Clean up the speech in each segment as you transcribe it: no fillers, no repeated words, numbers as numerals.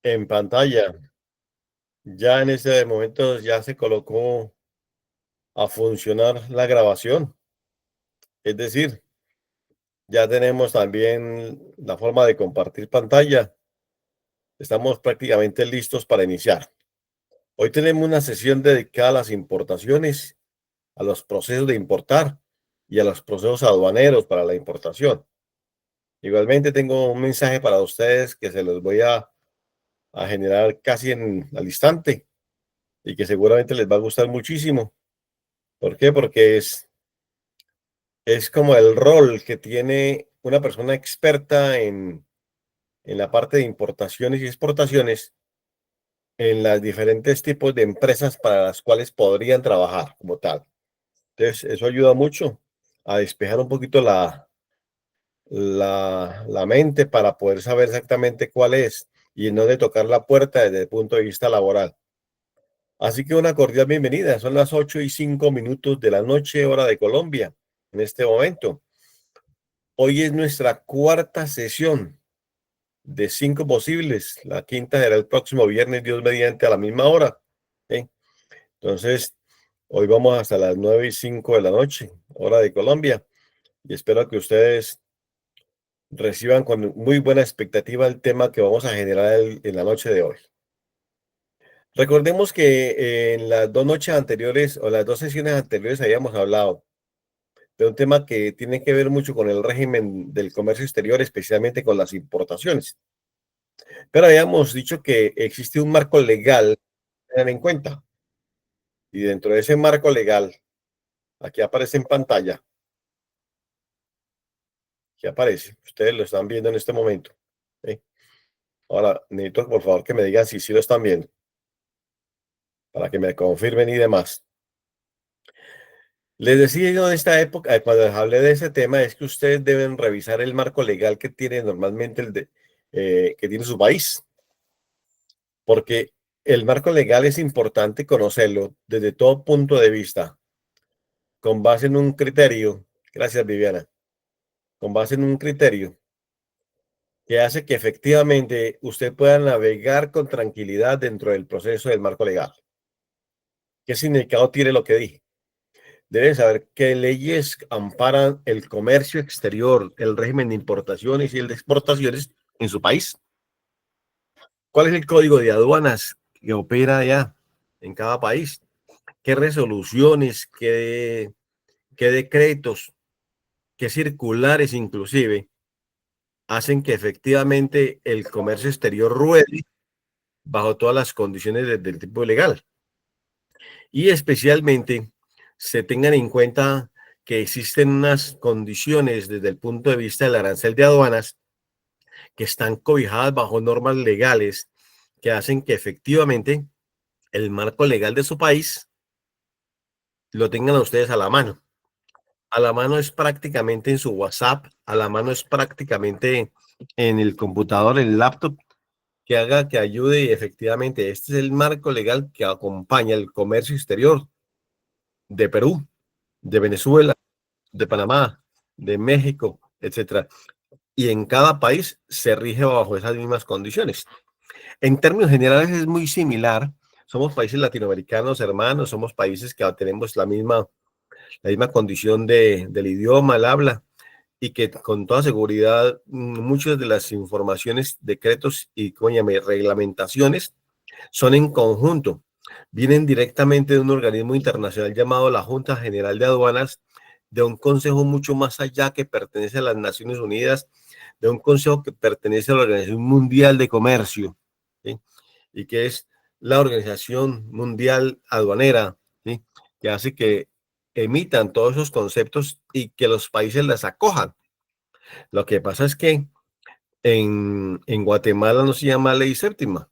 En pantalla, ya en este momento ya se colocó a funcionar la grabación. Es decir, ya tenemos también la forma de compartir pantalla. Estamos prácticamente listos para iniciar. Hoy tenemos una sesión dedicada a las importaciones, a los procesos de importar y a los procesos aduaneros para la importación. Igualmente tengo un mensaje para ustedes que se los voy a generar casi al instante y que seguramente les va a gustar muchísimo. ¿Por qué? Porque es como el rol que tiene una persona experta en la parte de importaciones y exportaciones en las diferentes tipos de empresas para las cuales podrían trabajar como tal. Entonces, eso ayuda mucho a despejar un poquito la mente para poder saber exactamente cuál es y no de tocar la puerta desde el punto de vista laboral. Así que una cordial bienvenida. Son las 8:05 de la noche, hora de Colombia, en este momento. Hoy es nuestra cuarta sesión de 5 posibles. La quinta será el próximo viernes, Dios mediante, a la misma hora. ¿Sí? Entonces, hoy vamos hasta las 9:05 de la noche, hora de Colombia. Y espero que ustedes reciban con muy buena expectativa el tema que vamos a generar en la noche de hoy. Recordemos que en las 2 noches anteriores o las 2 sesiones anteriores habíamos hablado de un tema que tiene que ver mucho con el régimen del comercio exterior, especialmente con las importaciones. Pero habíamos dicho que existe un marco legal a tener en cuenta. Y dentro de ese marco legal, aquí aparece en pantalla, aquí aparece, ustedes lo están viendo en este momento. ¿Sí? Ahora, necesito por favor que me digan si sí lo están viendo, para que me confirmen y demás. Les decía yo en esta época, cuando les hablé de ese tema, es que ustedes deben revisar el marco legal que tiene normalmente que tiene su país, porque el marco legal es importante conocerlo desde todo punto de vista, con base en un criterio. Gracias, Viviana. Con base en un criterio que hace que efectivamente usted pueda navegar con tranquilidad dentro del proceso del marco legal. ¿Qué significado tiene lo que dije? Deben saber qué leyes amparan el comercio exterior, el régimen de importaciones y el de exportaciones en su país. ¿Cuál es el código de aduanas que opera allá en cada país? ¿Qué resoluciones, qué decretos, qué circulares inclusive hacen que efectivamente el comercio exterior ruede bajo todas las condiciones del tipo legal? Y especialmente se tengan en cuenta que existen unas condiciones desde el punto de vista del arancel de aduanas que están cobijadas bajo normas legales que hacen que efectivamente el marco legal de su país lo tengan a ustedes a la mano. A la mano es prácticamente en su WhatsApp, a la mano es prácticamente en el computador, en el laptop, que haga, que ayude y efectivamente este es el marco legal que acompaña el comercio exterior de Perú, de Venezuela, de Panamá, de México, etcétera. Y en cada país se rige bajo esas mismas condiciones. En términos generales es muy similar. Somos países latinoamericanos hermanos, somos países que tenemos la misma condición del idioma, el habla, y que con toda seguridad muchas de las informaciones, decretos y reglamentaciones son en conjunto. Vienen directamente de un organismo internacional llamado la Junta General de Aduanas, de un consejo mucho más allá que pertenece a las Naciones Unidas, de un consejo que pertenece a la Organización Mundial de Comercio, ¿sí? Y que es la Organización Mundial Aduanera, ¿sí? Que hace que emitan todos esos conceptos y que los países las acojan. Lo que pasa es que en Guatemala no se llama ley séptima,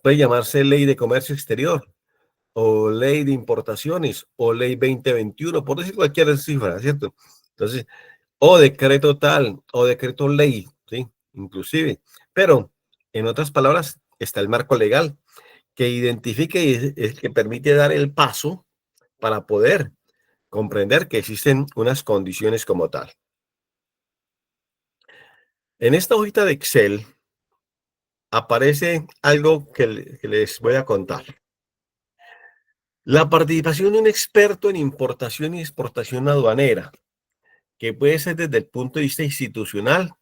puede llamarse ley de comercio exterior o ley de importaciones o ley 2021, por decir cualquier cifra, ¿cierto? Entonces, o decreto tal o decreto ley, ¿sí? Inclusive. Pero, en otras palabras, está el marco legal que identifica y es que permite dar el paso para poder comprender que existen unas condiciones como tal. En esta hojita de Excel aparece algo que les voy a contar. La participación de un experto en importación y exportación aduanera, que puede ser desde el punto de vista institucional,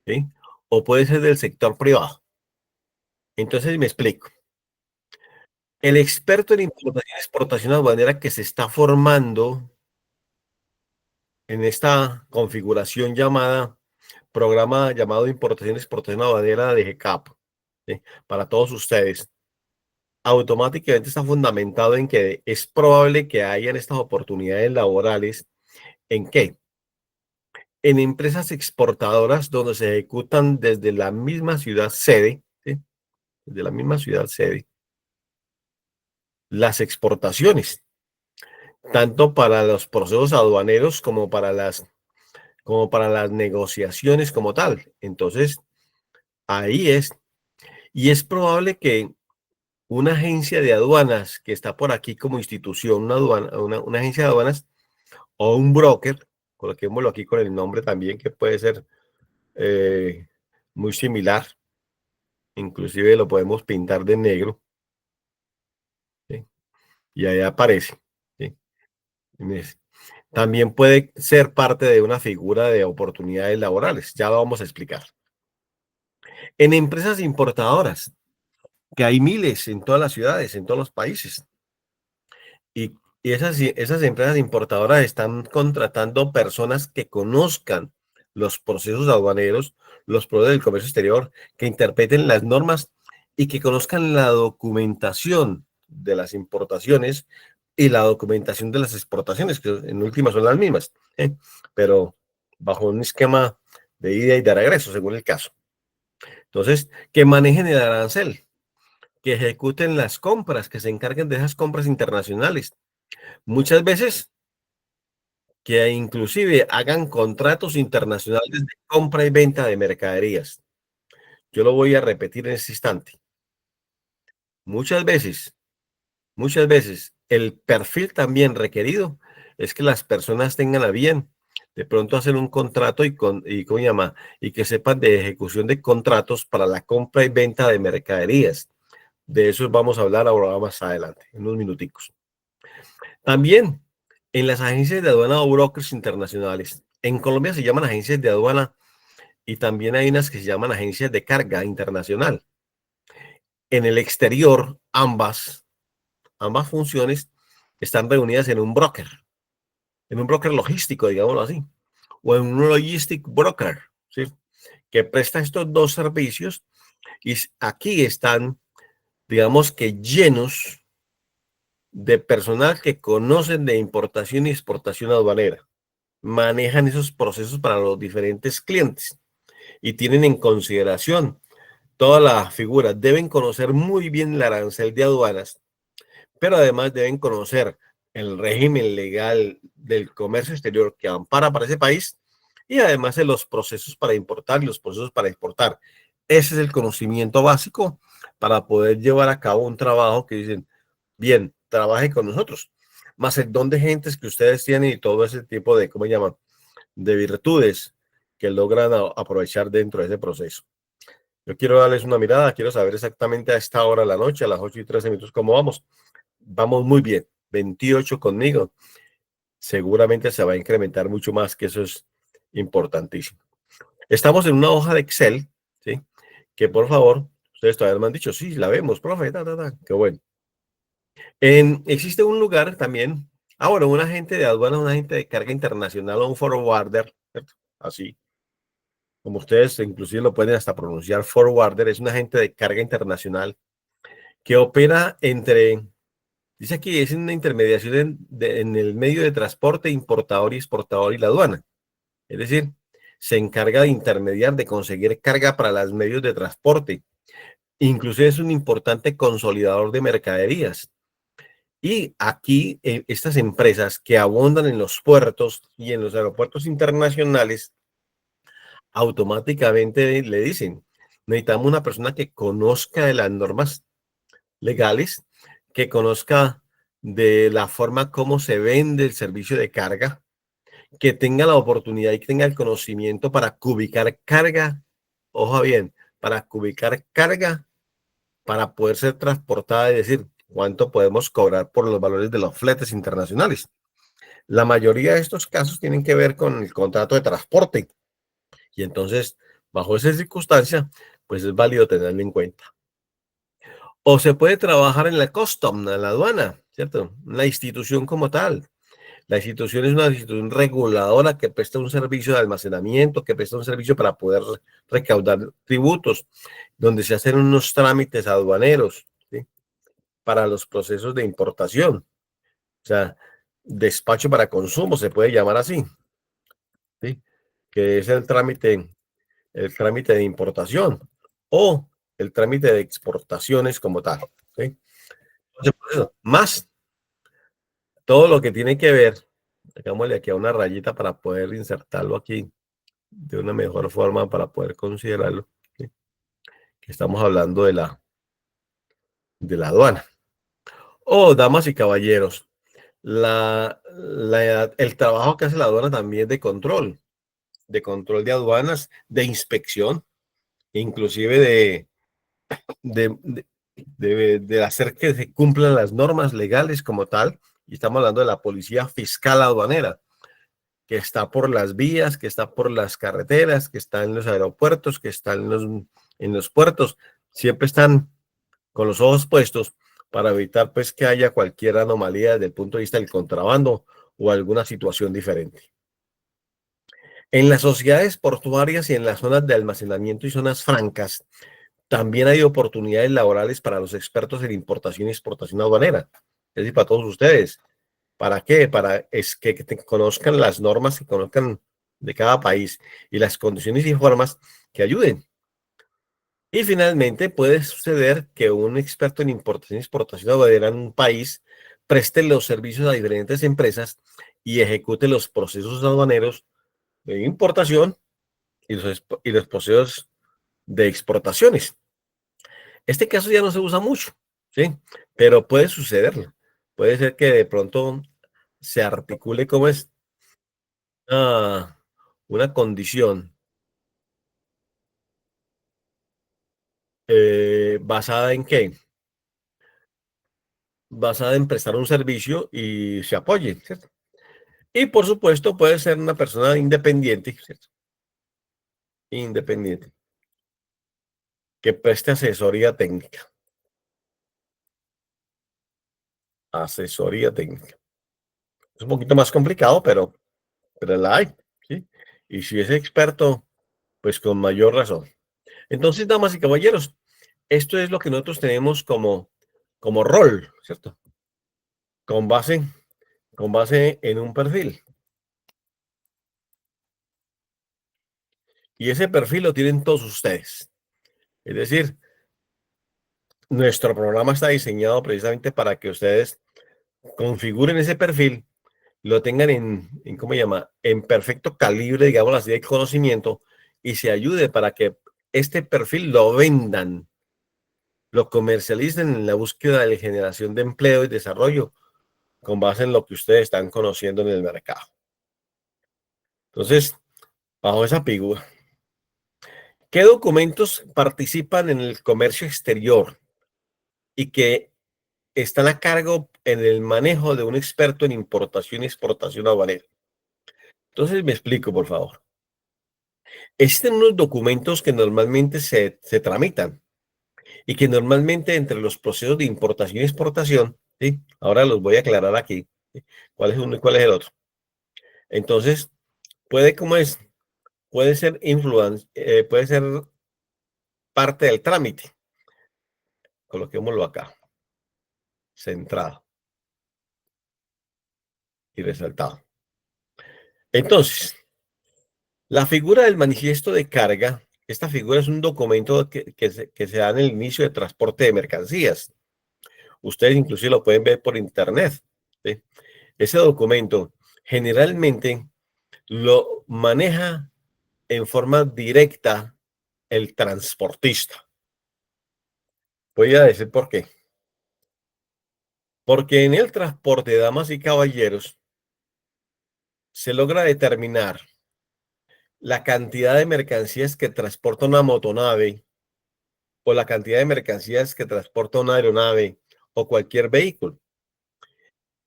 ¿sí? O puede ser del sector privado. Entonces me explico. El experto en importación y exportación aduanera que se está formando en esta configuración llamada, programa llamado Importación y Exportación Aduanera de GCAP, ¿sí? Para todos ustedes, automáticamente está fundamentado en que es probable que hayan estas oportunidades laborales. ¿En qué? En empresas exportadoras donde se ejecutan desde la misma ciudad sede, ¿sí? Desde la misma ciudad sede, las exportaciones, tanto para los procesos aduaneros como para las negociaciones como tal. Entonces, ahí es, y es probable que una agencia de aduanas que está por aquí como institución, una agencia de aduanas o un broker, coloquémoslo aquí con el nombre también, que puede ser eh, muy similar, inclusive lo podemos pintar de negro, ¿sí? Y ahí aparece, ¿sí? También puede ser parte de una figura de oportunidades laborales, ya lo vamos a explicar. En empresas importadoras, que hay miles en todas las ciudades, en todos los países, y, esas empresas importadoras están contratando personas que conozcan los procesos aduaneros, los procesos del comercio exterior, que interpreten las normas y que conozcan la documentación de las importaciones y la documentación de las exportaciones, que en últimas son las mismas, ¿eh? Pero bajo un esquema de ida y de regreso, según el caso. Entonces, que manejen el arancel, que ejecuten las compras, que se encarguen de esas compras internacionales. Muchas veces que inclusive hagan contratos internacionales de compra y venta de mercaderías. Yo lo voy a repetir en este instante. Muchas veces, muchas veces, el perfil también requerido es que las personas tengan a bien de pronto hacer un contrato ¿cómo se llama? Y que sepan de ejecución de contratos para la compra y venta de mercaderías. De eso vamos a hablar ahora más adelante, en unos minuticos. También en las agencias de aduana o brokers internacionales. En Colombia se llaman agencias de aduana y también hay unas que se llaman agencias de carga internacional. En el exterior, ambas funciones están reunidas en un broker logístico, digámoslo así, o en un logistic broker, ¿sí? Que presta estos dos servicios y aquí están, digamos que llenos de personal que conocen de importación y exportación aduanera, manejan esos procesos para los diferentes clientes y tienen en consideración todas las figuras. Deben conocer muy bien el arancel de aduanas, pero además deben conocer el régimen legal del comercio exterior que ampara para ese país y además de los procesos para importar y los procesos para exportar. Ese es el conocimiento básico para poder llevar a cabo un trabajo que dicen, bien, trabaje con nosotros, más el don de gentes que ustedes tienen y todo ese tipo de, ¿cómo se llaman? De virtudes que logran aprovechar dentro de ese proceso. Yo quiero darles una mirada, quiero saber exactamente a esta hora de la noche, a las 8:13, cómo vamos. Vamos muy bien, 28 conmigo. Seguramente se va a incrementar mucho más, que eso es importantísimo. Estamos en una hoja de Excel, ¿sí? Que por favor, ustedes todavía me han dicho, sí, la vemos, profe, qué bueno. Existe un lugar también, bueno, un agente de aduanas, un agente de carga internacional o un forwarder, ¿cierto? Así, como ustedes inclusive lo pueden hasta pronunciar, forwarder es un agente de carga internacional que opera entre, dice aquí, es una intermediación en el medio de transporte, importador y exportador y la aduana. Es decir, se encarga de intermediar, de conseguir carga para los medios de transporte. Inclusive es un importante consolidador de mercaderías. Y aquí, estas empresas que abundan en los puertos y en los aeropuertos internacionales, automáticamente le dicen, necesitamos una persona que conozca de las normas legales, que conozca de la forma como se vende el servicio de carga, que tenga la oportunidad y que tenga el conocimiento para cubicar carga, ojo bien, para ubicar carga para poder ser transportada, es decir, cuánto podemos cobrar por los valores de los fletes internacionales. La mayoría de estos casos tienen que ver con el contrato de transporte y entonces, bajo esa circunstancia, pues es válido tenerlo en cuenta. O se puede trabajar en la custom, en la aduana, ¿cierto? La institución como tal. La institución es una institución reguladora que presta un servicio de almacenamiento, que presta un servicio para poder recaudar tributos, donde se hacen unos trámites aduaneros, ¿sí? Para los procesos de importación. O sea, despacho para consumo, se puede llamar así, ¿sí? Que es el trámite de importación o el trámite de exportaciones como tal, ¿sí? Entonces, por eso, más todo lo que tiene que ver, hagámosle aquí a una rayita para poder insertarlo aquí de una mejor forma para poder considerarlo, ¿sí? Que estamos hablando de la aduana. Oh, damas y caballeros, el trabajo que hace la aduana también es de control de aduanas, de inspección, inclusive de, de, de hacer que se cumplan las normas legales como tal. Y estamos hablando de la policía fiscal aduanera, que está por las vías, que está por las carreteras, que está en los aeropuertos, que está en los puertos. Siempre están con los ojos puestos para evitar pues que haya cualquier anomalía desde el punto de vista del contrabando o alguna situación diferente. En las sociedades portuarias y en las zonas de almacenamiento y zonas francas, también hay oportunidades laborales para los expertos en importación y exportación aduanera. Es decir, para todos ustedes. ¿Para qué? Para que conozcan las normas, que conozcan de cada país y las condiciones y formas que ayuden. Y finalmente puede suceder que un experto en importación y exportación aduanera en un país preste los servicios a diferentes empresas y ejecute los procesos aduaneros de importación y los procesos de exportaciones. Este caso ya no se usa mucho, ¿sí? Pero puede suceder. Puede ser que de pronto se articule como es una condición basada en qué? Basada en prestar un servicio y se apoye, ¿cierto? Y por supuesto puede ser una persona independiente, ¿cierto? Independiente, que preste asesoría técnica. Asesoría técnica. Es un poquito más complicado, pero la hay, ¿sí? Y si es experto, pues con mayor razón. Entonces, damas y caballeros, esto es lo que nosotros tenemos como rol, ¿cierto? Con base, con base en un perfil. Y ese perfil lo tienen todos ustedes. Es decir, nuestro programa está diseñado precisamente para que ustedes configuren ese perfil, lo tengan ¿cómo se llama? En perfecto calibre, digamos así, de conocimiento y se ayude para que este perfil lo vendan, lo comercialicen en la búsqueda de generación de empleo y desarrollo con base en lo que ustedes están conociendo en el mercado. Entonces, bajo esa figura, ¿qué documentos participan en el comercio exterior y que están a cargo en el manejo de un experto en importación y exportación aduanera? Entonces, me explico, por favor. Existen unos documentos que normalmente se tramitan y que normalmente entre los procesos de importación y exportación, ¿sí? Ahora los voy a aclarar aquí, ¿sí? ¿Cuál es uno y cuál es el otro? Entonces, ¿cómo es? Puede ser parte del trámite. Coloquémoslo acá, centrado y resaltado. Entonces, la figura del manifiesto de carga, esta figura es un documento que se da en el inicio de transporte de mercancías. Ustedes inclusive lo pueden ver por internet, ¿sí? Ese documento generalmente lo maneja en forma directa el transportista. Voy a decir por qué. Porque en el transporte, damas y caballeros, se logra determinar la cantidad de mercancías que transporta una motonave o la cantidad de mercancías que transporta una aeronave o cualquier vehículo.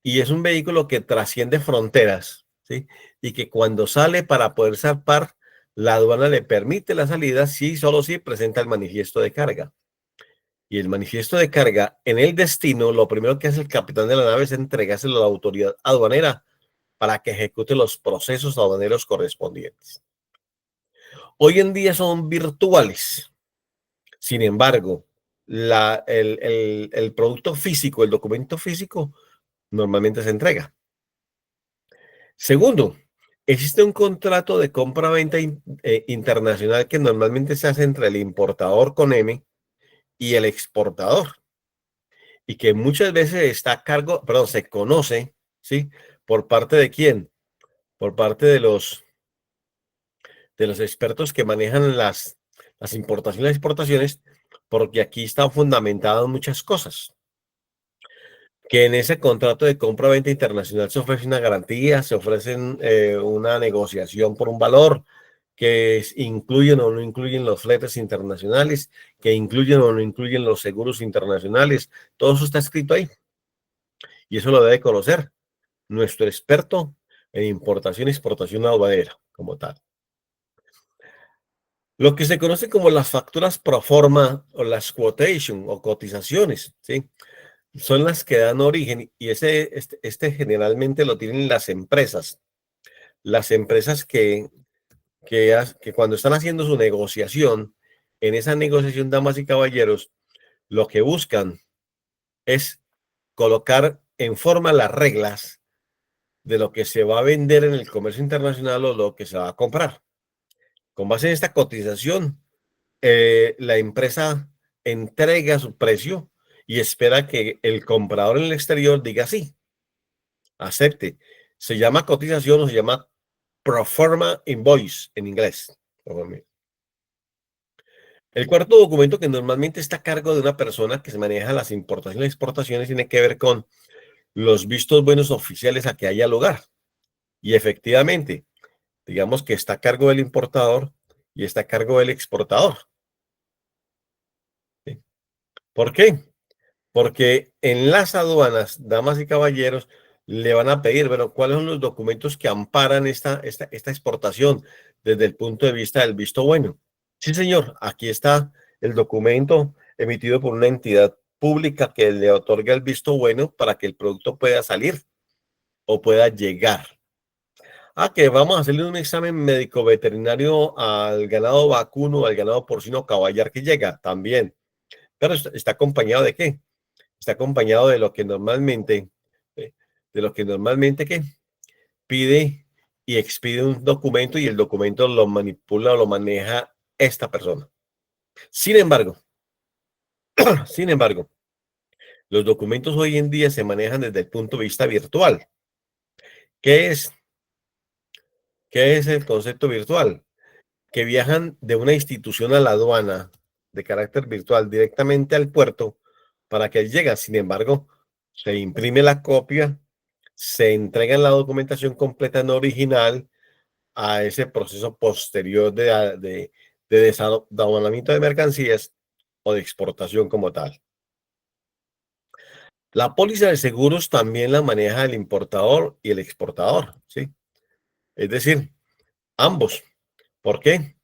Y es un vehículo que trasciende fronteras, ¿sí? Y que cuando sale para poder zarpar, la aduana le permite la salida si solo si presenta el manifiesto de carga. Y el manifiesto de carga en el destino, lo primero que hace el capitán de la nave es entregárselo a la autoridad aduanera para que ejecute los procesos aduaneros correspondientes. Hoy en día son virtuales. Sin embargo, el producto físico, el documento físico, normalmente se entrega. Segundo, existe un contrato de compra-venta internacional que normalmente se hace entre el importador con M y el exportador, y que muchas veces está a cargo, perdón, se conoce, ¿sí? ¿Por parte de quién? Por parte de los expertos que manejan las importaciones y exportaciones, porque aquí están fundamentadas muchas cosas. Que en ese contrato de compra-venta internacional se ofrece una garantía, se ofrecen una negociación por un valor, que incluyen o no incluyen los fletes internacionales, que incluyen o no incluyen los seguros internacionales. Todo eso está escrito ahí y eso lo debe conocer nuestro experto en importación y exportación aduanera como tal. Lo que se conoce como las facturas pro forma o las quotation o cotizaciones, ¿sí? Son las que dan origen y este generalmente lo tienen las empresas que cuando están haciendo su negociación, en esa negociación, damas y caballeros, lo que buscan es colocar en forma las reglas de lo que se va a vender en el comercio internacional o lo que se va a comprar. Con base en esta cotización, la empresa entrega su precio y espera que el comprador en el exterior diga sí, acepte. Se llama cotización o se llama pro forma invoice en inglés. El cuarto documento que normalmente está a cargo de una persona que se maneja las importaciones y exportaciones tiene que ver con los vistos buenos oficiales a que haya lugar. Y efectivamente, digamos que está a cargo del importador y está a cargo del exportador. ¿Sí? ¿Por qué? Porque en las aduanas, damas y caballeros, le van a pedir, bueno, ¿cuáles son los documentos que amparan esta exportación desde el punto de vista del visto bueno? Sí, señor, aquí está el documento emitido por una entidad pública que le otorga el visto bueno para que el producto pueda salir o pueda llegar. Que vamos a hacerle un examen médico veterinario al ganado vacuno, al ganado porcino caballar que llega también. Pero está acompañado de qué? Está acompañado eh, de lo que normalmente ¿qué? Pide y expide un documento y el documento lo manipula o lo maneja esta persona. Sin embargo, sin embargo, los documentos hoy en día se manejan desde el punto de vista virtual. ¿Qué es? ¿Qué es el concepto virtual? Que viajan de una institución a la aduana de carácter virtual directamente al puerto para que lleguen. Sin embargo, se imprime la copia, se entrega la documentación completa en original a ese proceso posterior de desaduanamiento de mercancías o de exportación como tal. La póliza de seguros también la maneja el importador y el exportador, ¿sí? Es decir, ambos. ¿Por qué?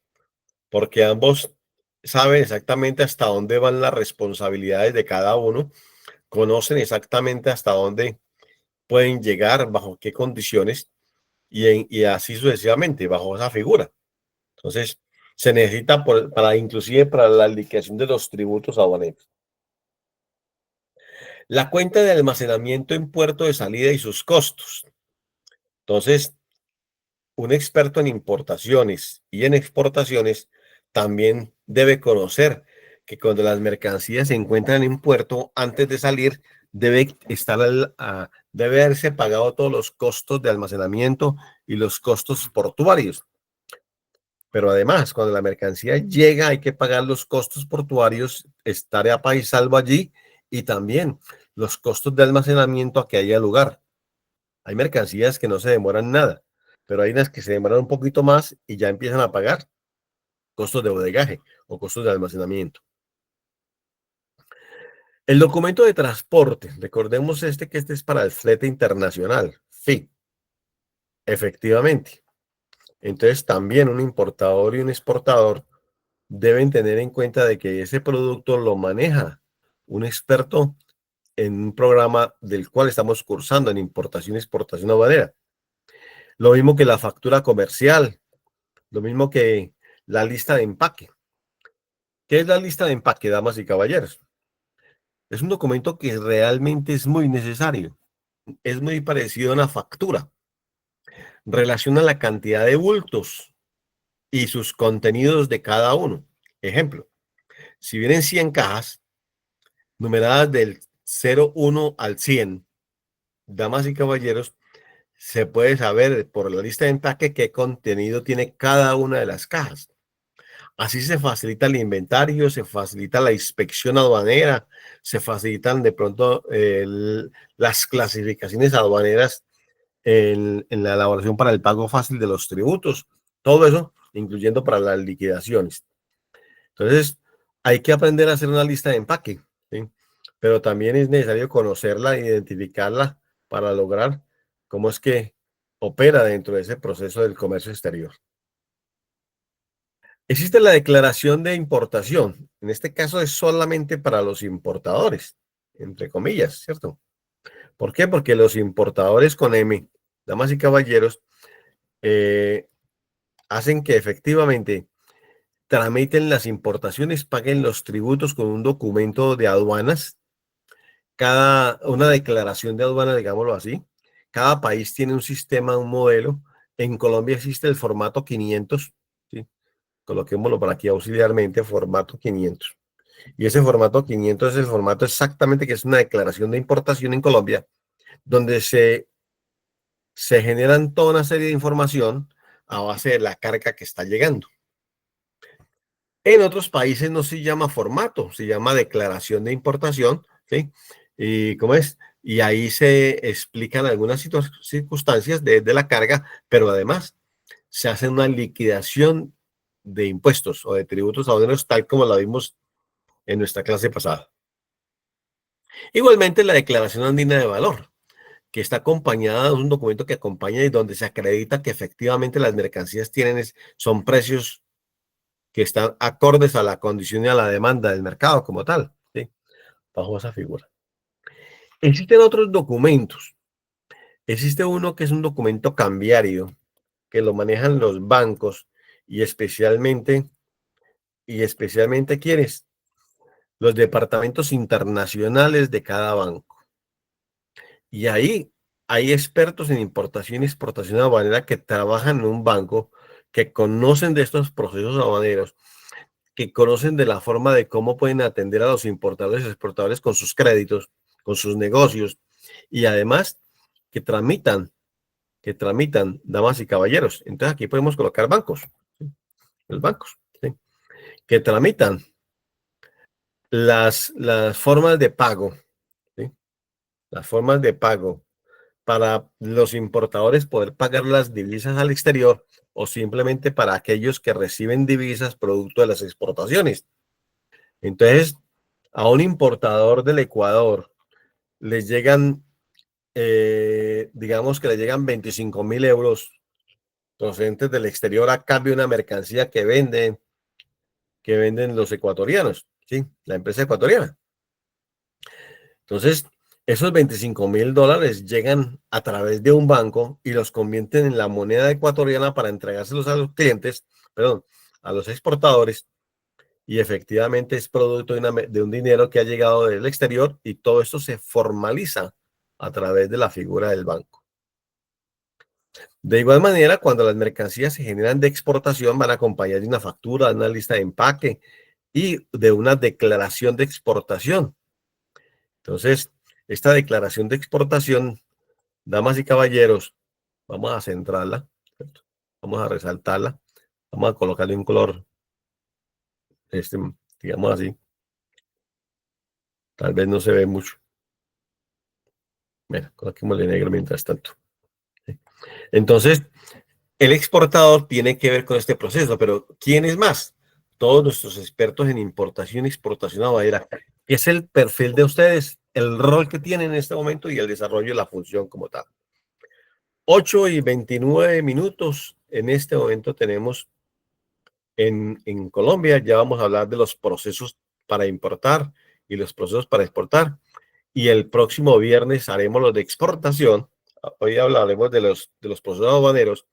Porque ambos saben exactamente hasta dónde van las responsabilidades de cada uno, conocen exactamente hasta dónde pueden llegar, bajo qué condiciones y así sucesivamente, bajo esa figura. Entonces, se necesita para inclusive para la liquidación de los tributos aduaneros. La cuenta de almacenamiento en puerto de salida y sus costos. Entonces, un experto en importaciones y en exportaciones también debe conocer que cuando las mercancías se encuentran en puerto, antes de salir, debe haberse pagado todos los costos de almacenamiento y los costos portuarios. Pero además, cuando la mercancía llega, hay que pagar los costos portuarios, estar a país salvo allí y también los costos de almacenamiento a que haya lugar. Hay mercancías que no se demoran nada, pero hay unas que se demoran un poquito más y ya empiezan a pagar costos de bodegaje o costos de almacenamiento. El documento de transporte, recordemos que este es para el flete internacional, sí, efectivamente. Entonces también un importador y un exportador deben tener en cuenta de que ese producto lo maneja un experto en un programa del cual estamos cursando en importación y exportación aduanera. Lo mismo que la factura comercial, lo mismo que la lista de empaque. ¿Qué es la lista de empaque, damas y caballeros? Es un documento que realmente es muy necesario. Es muy parecido a una factura. Relaciona la cantidad de bultos y sus contenidos de cada uno. Ejemplo, si vienen 100 cajas numeradas del 01 al 100, damas y caballeros, se puede saber por la lista de empaque qué contenido tiene cada una de las cajas. Así se facilita el inventario, se facilita la inspección aduanera, se facilitan de pronto las clasificaciones aduaneras en la elaboración para el pago fácil de los tributos, todo eso, incluyendo para las liquidaciones. Entonces, hay que aprender a hacer una lista de empaque, ¿sí? Pero también es necesario conocerla, identificarla para lograr cómo es que opera dentro de ese proceso del comercio exterior. Existe la declaración de importación. En este caso es solamente para los importadores, entre comillas, ¿cierto? ¿Por qué? Porque los importadores con M, damas y caballeros, eh, hacen que efectivamente tramiten las importaciones, paguen los tributos con un documento de aduanas, una declaración de aduana, digámoslo así. Cada país tiene un sistema, un modelo. En Colombia existe el formato 500, ¿sí? Coloquémoslo por aquí auxiliarmente, formato 500. Y ese formato 500 es el formato exactamente que es una declaración de importación en Colombia, donde se generan toda una serie de información a base de la carga que está llegando. En otros países no se llama formato, se llama declaración de importación, ¿sí? Y cómo es, y ahí se explican algunas circunstancias de la carga, pero además se hace una liquidación de impuestos o de tributos aduaneros, tal como la vimos en nuestra clase pasada. Igualmente, la declaración andina de valor, que está acompañada de un documento que acompaña y donde se acredita que efectivamente las mercancías son precios que están acordes a la condición y a la demanda del mercado como tal, ¿sí? Bajo esa figura. Existen otros documentos. Existe uno que es un documento cambiario, que lo manejan los bancos y especialmente ¿quiénes? Los departamentos internacionales de cada banco. Y ahí hay expertos en importación y exportación aduanera que trabajan en un banco, que conocen de estos procesos aduaneros, que conocen de la forma de cómo pueden atender a los importadores y exportadores con sus créditos, con sus negocios, y además que tramitan, damas y caballeros. Entonces aquí podemos colocar bancos, ¿sí? Los bancos, ¿sí? Que tramitan las formas de pago, ¿sí? Las formas de pago para los importadores poder pagar las divisas al exterior o simplemente para aquellos que reciben divisas producto de las exportaciones. Entonces, a un importador del Ecuador les llegan, digamos que le llegan 25.000 euros procedentes del exterior a cambio de una mercancía que venden los ecuatorianos, ¿sí? La empresa ecuatoriana. Entonces, esos 25.000 dólares llegan a través de un banco y los convierten en la moneda ecuatoriana para entregárselos a los clientes, perdón, a los exportadores, y efectivamente es producto de un dinero que ha llegado del exterior y todo esto se formaliza a través de la figura del banco. De igual manera, cuando las mercancías se generan de exportación, van acompañadas de una factura, de una lista de empaque y de una declaración de exportación. Entonces, esta declaración de exportación, damas y caballeros, vamos a centrarla, ¿cierto? Vamos a resaltarla, vamos a colocarle un color, este, digamos así, tal vez no se ve mucho. Mira, coloquémosle negro mientras tanto. ¿Sí? Entonces, el exportador tiene que ver con este proceso, pero ¿quién es más? todos nuestros expertos en importación y exportación aduanera, que es el perfil de ustedes, el rol que tienen en este momento y el desarrollo de la función como tal. 8:29. En este momento tenemos en Colombia, ya vamos a hablar de los procesos para importar y los procesos para exportar. Y el próximo viernes haremos los de exportación. Hoy hablaremos de los procesos aduaneros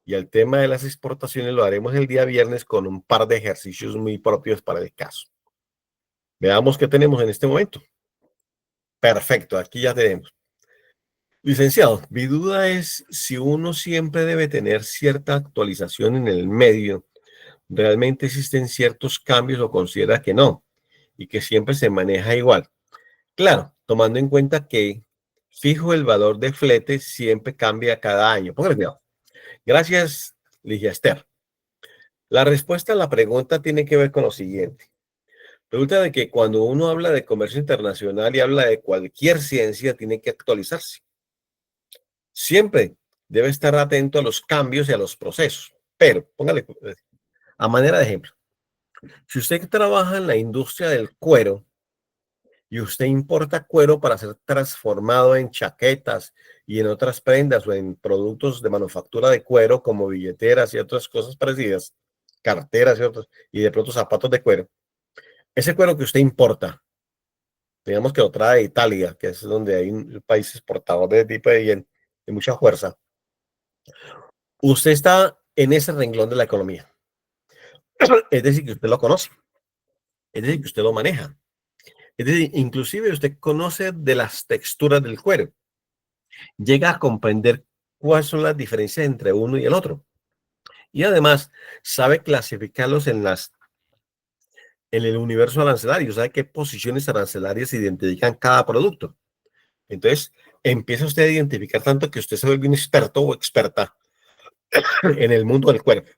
y el tema de las exportaciones lo haremos el día viernes con un par de ejercicios muy propios para el caso. Veamos qué tenemos en este momento. Perfecto, aquí ya tenemos. Licenciado, mi duda es si uno siempre debe tener cierta actualización en el medio. ¿Realmente existen ciertos cambios o considera que no? Y que siempre se maneja igual. Claro, tomando en cuenta que fijo el valor de flete siempre cambia cada año. Póngale cuidado. Gracias, Ligia Esther. La respuesta a la pregunta tiene que ver con lo siguiente. Resulta de que cuando uno habla de comercio internacional y habla de cualquier ciencia, tiene que actualizarse. Siempre debe estar atento a los cambios y a los procesos. Pero, póngale, a manera de ejemplo, si usted trabaja en la industria del cuero y usted importa cuero para ser transformado en chaquetas y en otras prendas o en productos de manufactura de cuero como billeteras y otras cosas parecidas, carteras y otros, y de pronto zapatos de cuero, ese cuero que usted importa, digamos que lo trae de Italia, que es donde hay un país exportador de tipo de mucha fuerza, usted está en ese renglón de la economía. Es decir, que usted lo conoce, es decir, que usted lo maneja. Es decir, inclusive usted conoce de las texturas del cuero, llega a comprender cuáles son las diferencias entre uno y el otro. Y además sabe clasificarlos en el universo arancelario, sabe qué posiciones arancelarias identifican cada producto. Entonces, empieza usted a identificar tanto que usted se vuelve un experto o experta en el mundo del cuerpo.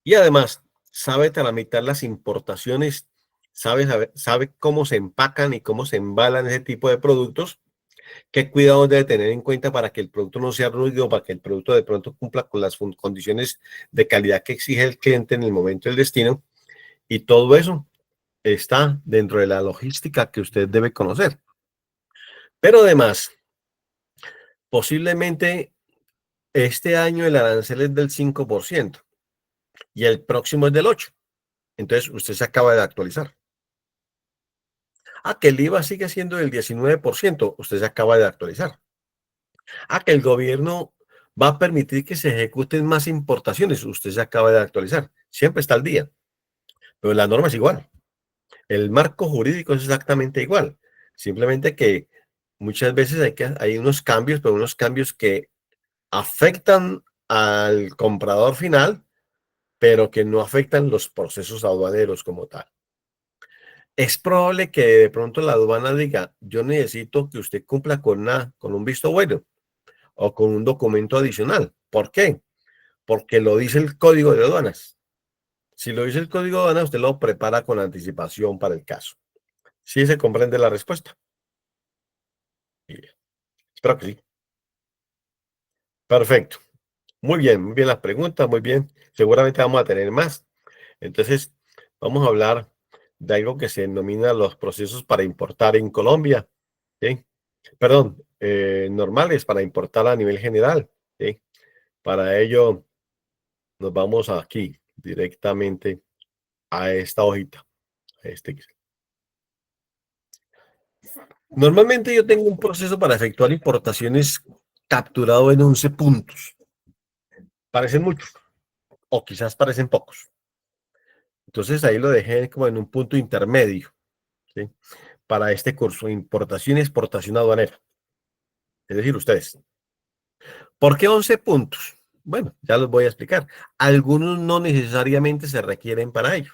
Y además, sabe tramitar las importaciones, sabe cómo se empacan y cómo se embalan ese tipo de productos, qué cuidados debe tener en cuenta para que el producto no sea ruido, para que el producto de pronto cumpla con las condiciones de calidad que exige el cliente en el momento del destino. Y todo eso está dentro de la logística que usted debe conocer. Pero además, posiblemente este año el arancel es del 5% y el próximo es del 8%. Entonces, usted se acaba de actualizar. Que el IVA sigue siendo del 19%, usted se acaba de actualizar. Que el gobierno va a permitir que se ejecuten más importaciones, usted se acaba de actualizar. Siempre está al día, pero la norma es igual. El marco jurídico es exactamente igual. Simplemente que muchas veces hay unos cambios, pero unos cambios que afectan al comprador final, pero que no afectan los procesos aduaneros como tal. Es probable que de pronto la aduana diga, yo necesito que usted cumpla con un visto bueno o con un documento adicional. ¿Por qué? Porque lo dice el código de aduanas. Si lo dice el código de aduanas, usted lo prepara con anticipación para el caso. ¿Sí se comprende la respuesta? Y espero que sí. Perfecto. Muy bien las preguntas, muy bien. Seguramente vamos a tener más. Entonces, vamos a hablar de algo que se denomina los procesos para importar en Colombia. ¿Sí? Perdón, normales para importar a nivel general. ¿Sí? Para ello, nos vamos aquí directamente a esta hojita. A este. Normalmente yo tengo un proceso para efectuar importaciones capturado en 11 puntos. Parecen muchos, o quizás parecen pocos. Entonces ahí lo dejé como en un punto intermedio, ¿sí? Para este curso, importación y exportación aduanera. Es decir, ustedes. ¿Por qué 11 puntos? Bueno, ya los voy a explicar. Algunos no necesariamente se requieren para ello,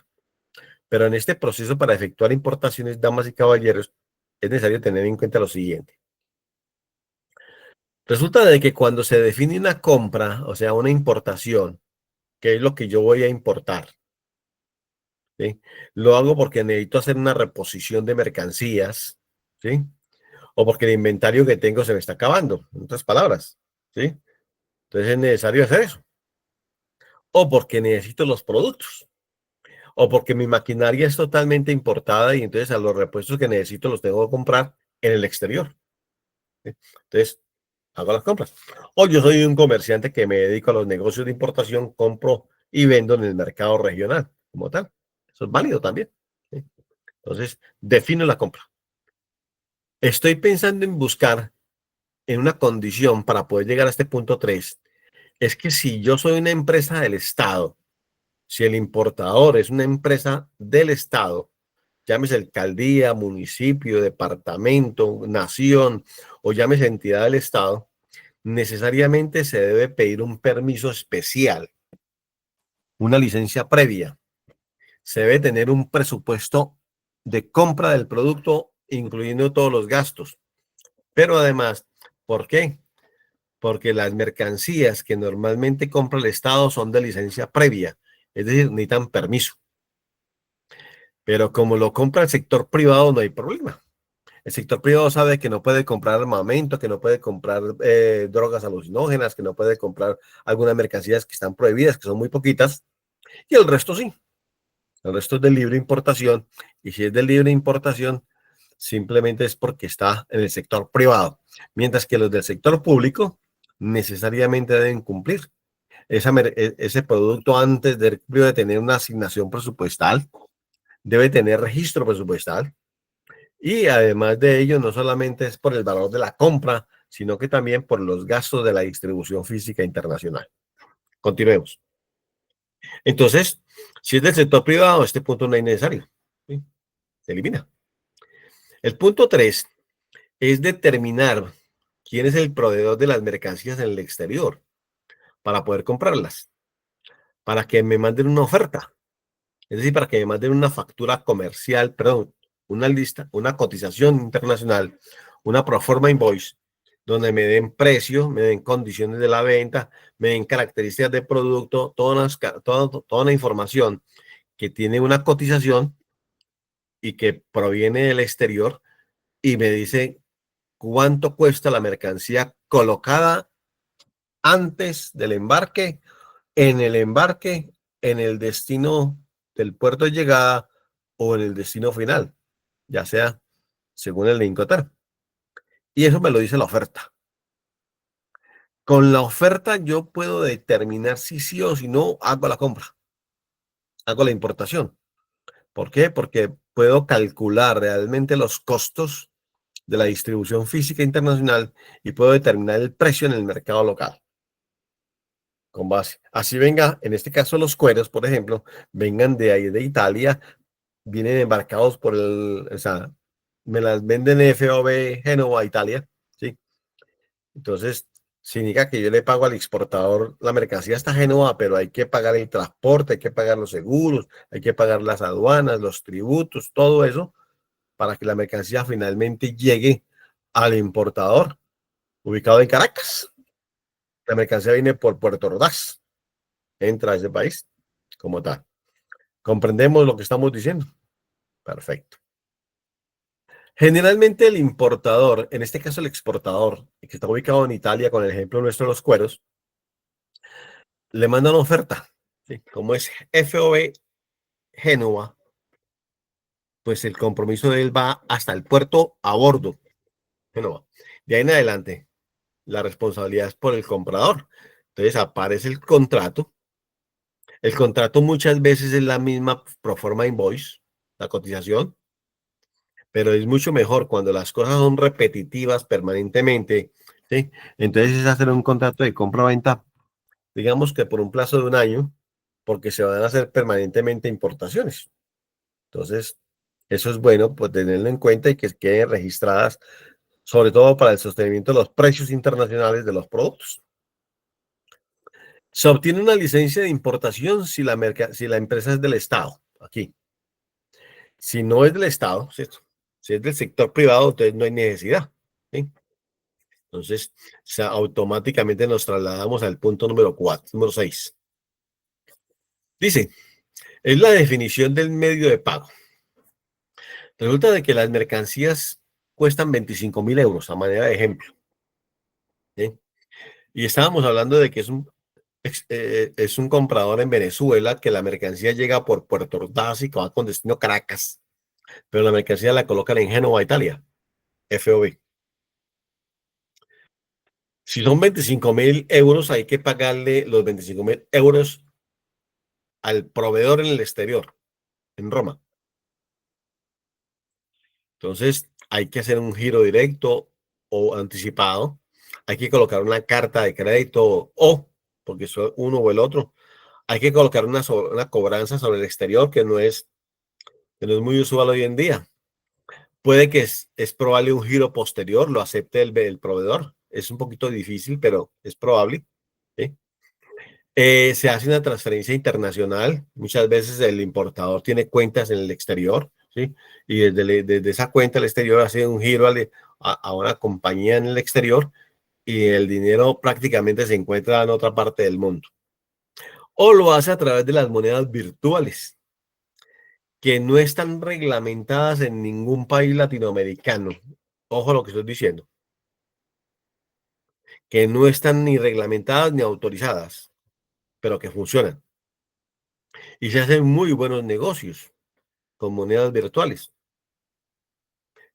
pero en este proceso para efectuar importaciones, damas y caballeros, es necesario tener en cuenta lo siguiente. Resulta de que cuando se define una compra, o sea, una importación, ¿qué es lo que yo voy a importar? ¿Sí? Lo hago porque necesito hacer una reposición de mercancías, ¿sí? O porque el inventario que tengo se me está acabando, en otras palabras, ¿sí? Entonces es necesario hacer eso. O porque necesito los productos. o porque mi maquinaria es totalmente importada y entonces a los repuestos que necesito los tengo que comprar en el exterior. ¿Sí? Entonces, hago las compras. O yo soy un comerciante que me dedico a los negocios de importación, compro y vendo en el mercado regional, como tal. Eso es válido también. ¿Sí? Entonces, defino la compra. Estoy pensando en buscar en una condición para poder llegar a este punto 3. Es que si yo soy una empresa del Estado, si el importador es una empresa del Estado, llámese alcaldía, municipio, departamento, nación o llámese entidad del Estado, necesariamente se debe pedir un permiso especial, una licencia previa. Se debe tener un presupuesto de compra del producto, incluyendo todos los gastos. Pero además, ¿por qué? Porque las mercancías que normalmente compra el Estado son de licencia previa, es decir, necesitan permiso. Pero como lo compra el sector privado, no hay problema. El sector privado sabe que no puede comprar armamento, que no puede comprar drogas alucinógenas, que no puede comprar algunas mercancías que están prohibidas, que son muy poquitas, y el resto sí. El resto es de libre importación. Y si es de libre importación, simplemente es porque está en el sector privado. Mientras que los del sector público necesariamente deben cumplir ese producto antes de tener una asignación presupuestal, debe tener registro presupuestal. Y además de ello, no solamente es por el valor de la compra, sino que también por los gastos de la distribución física internacional. Continuemos. Entonces, si es del sector privado, este punto no es necesario. ¿Sí? Se elimina. El punto 3 es determinar quién es el proveedor de las mercancías en el exterior para poder comprarlas, para que me manden una oferta. Es decir, para que me manden una factura comercial, perdón, una lista, una cotización internacional, una proforma invoice, donde me den precio, me den condiciones de la venta, me den características del producto, toda una información que tiene una cotización y que proviene del exterior y me dice cuánto cuesta la mercancía colocada antes del embarque, en el destino del puerto de llegada o en el destino final, ya sea según el Incoterm. Y eso me lo dice la oferta. Con la oferta yo puedo determinar si sí o si no hago la compra, hago la importación. ¿Por qué? Porque puedo calcular realmente los costos de la distribución física internacional y puedo determinar el precio en el mercado local. Con base. Así venga, en este caso los cueros, por ejemplo, vengan de ahí de Italia, vienen embarcados por o sea, me las venden FOB Génova, Italia, ¿sí? Entonces, significa que yo le pago al exportador la mercancía hasta Génova, pero hay que pagar el transporte, hay que pagar los seguros, hay que pagar las aduanas, los tributos, todo eso, para que la mercancía finalmente llegue al importador ubicado en Caracas. La mercancía viene por Puerto Ordaz, entra a ese país como tal. ¿Comprendemos lo que estamos diciendo? Perfecto. Generalmente el importador, en este caso el exportador, que está ubicado en Italia, con el ejemplo nuestro de los cueros, le manda una oferta. ¿Sí? Como es FOB Génova, pues el compromiso de él va hasta el puerto a bordo, Génova. De ahí en adelante, la responsabilidad es por el comprador. Entonces aparece el contrato. El contrato muchas veces es la misma proforma invoice, la cotización, pero es mucho mejor cuando las cosas son repetitivas permanentemente, ¿sí? Entonces es hacer un contrato de compra-venta, digamos que por un plazo de un año, porque se van a hacer permanentemente importaciones. Entonces, eso es bueno, pues tenerlo en cuenta y que queden registradas, sobre todo para el sostenimiento de los precios internacionales de los productos. Se obtiene una licencia de importación si la empresa es del Estado, aquí. Si no es del Estado, ¿cierto? Si es del sector privado, entonces no hay necesidad. ¿Sí? Entonces, automáticamente nos trasladamos al punto número 4, número 6. Dice, es la definición del medio de pago. Resulta de que las mercancías cuestan 25.000 euros, a manera de ejemplo. ¿Sí? Y estábamos hablando de que es es un comprador en Venezuela que la mercancía llega por Puerto Ordaz y que va con destino Caracas, pero la mercancía la colocan en Génova, Italia, FOB. Si son 25.000 euros, hay que pagarle los 25.000 euros al proveedor en el exterior, en Roma. Entonces, hay que hacer un giro directo o anticipado. Hay que colocar una carta de crédito o, porque es uno o el otro, hay que colocar una cobranza sobre el exterior que no es muy usual hoy en día. Puede que es probable un giro posterior, lo acepte el proveedor. Es un poquito difícil, pero es probable. ¿Sí? Se hace una transferencia internacional. Muchas veces el importador tiene cuentas en el exterior, ¿sí? Y desde esa cuenta al exterior hace un giro a una compañía en el exterior y el dinero prácticamente se encuentra en otra parte del mundo. O lo hace a través de las monedas virtuales, que no están reglamentadas en ningún país latinoamericano. Ojo lo que estoy diciendo, que no están ni reglamentadas ni autorizadas, pero que funcionan. Y se hacen muy buenos negocios con monedas virtuales.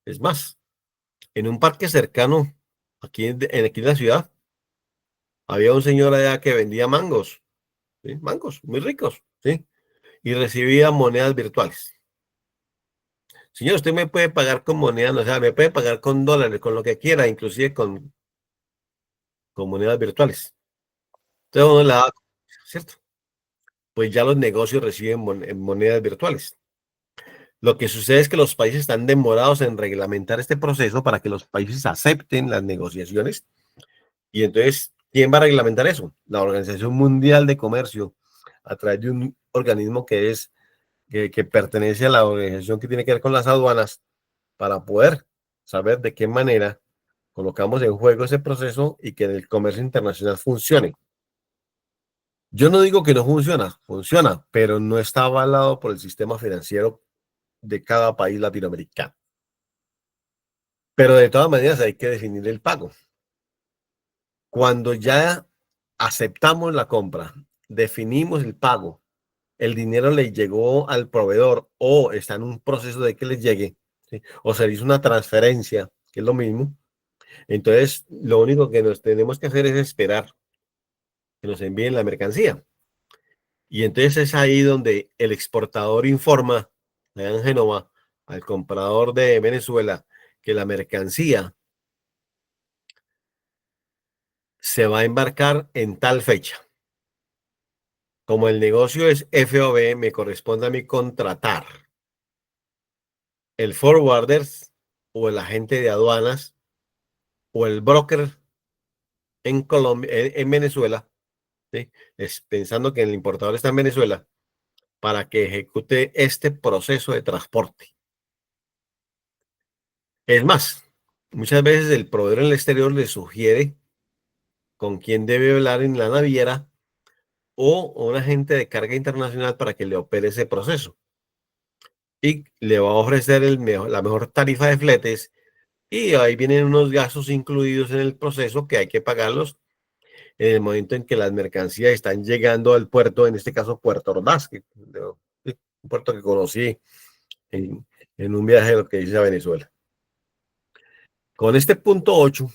Es más, en un parque cercano, aquí en la ciudad, había un señor allá que vendía mangos, ¿sí? Mangos muy ricos, ¿sí? Y recibía monedas virtuales. Señor, usted me puede pagar con monedas, o sea, me puede pagar con dólares, con lo que quiera, inclusive con monedas virtuales. Entonces uno le da, ¿cierto? Pues ya los negocios reciben monedas virtuales. Lo que sucede es que los países están demorados en reglamentar este proceso para que los países acepten las negociaciones. Y entonces, ¿quién va a reglamentar eso? La Organización Mundial de Comercio, a través de un organismo que pertenece a la organización que tiene que ver con las aduanas, para poder saber de qué manera colocamos en juego ese proceso y que el comercio internacional funcione. Yo no digo que no funciona, funciona, pero no está avalado por el sistema financiero de cada país latinoamericano. Pero de todas maneras hay que definir el pago. Cuando ya aceptamos la compra, definimos el pago, el dinero le llegó al proveedor o está en un proceso de que le llegue, ¿sí? O se hizo una transferencia, que es lo mismo. Entonces, lo único que nos tenemos que hacer es esperar que nos envíen la mercancía. Y entonces es ahí donde el exportador informa allá en Génova al comprador de Venezuela que la mercancía se va a embarcar en tal fecha. Como el negocio es FOB, me corresponde a mí contratar el forwarder o el agente de aduanas o el broker en Colombia, en Venezuela, ¿sí? Es pensando que el importador está en Venezuela para que ejecute este proceso de transporte. Es más, muchas veces el proveedor en el exterior le sugiere con quién debe hablar en la naviera o un agente de carga internacional para que le opere ese proceso. Y le va a ofrecer la mejor tarifa de fletes y ahí vienen unos gastos incluidos en el proceso que hay que pagarlos en el momento en que las mercancías están llegando al puerto, en este caso Puerto Ordaz, un puerto que conocí en un viaje lo que hice a Venezuela. Con este punto 8,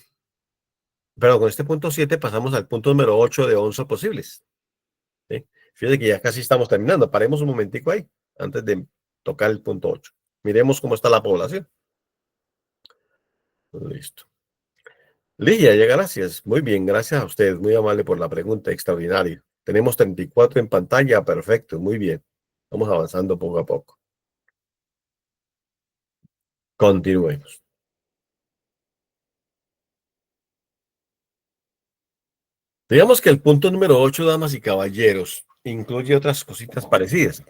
pero con este punto 7 pasamos al punto número 8 de 11 posibles. ¿Sí? Fíjate que ya casi estamos terminando. Paremos un momentico ahí antes de tocar el punto 8. Miremos cómo está la población. Listo. Ligia, ya gracias. Muy bien, gracias a usted. Muy amable por la pregunta, extraordinario. Tenemos 34 en pantalla, perfecto, muy bien. Vamos avanzando poco a poco. Continuemos. Digamos que el punto número 8, damas y caballeros, incluye otras cositas parecidas.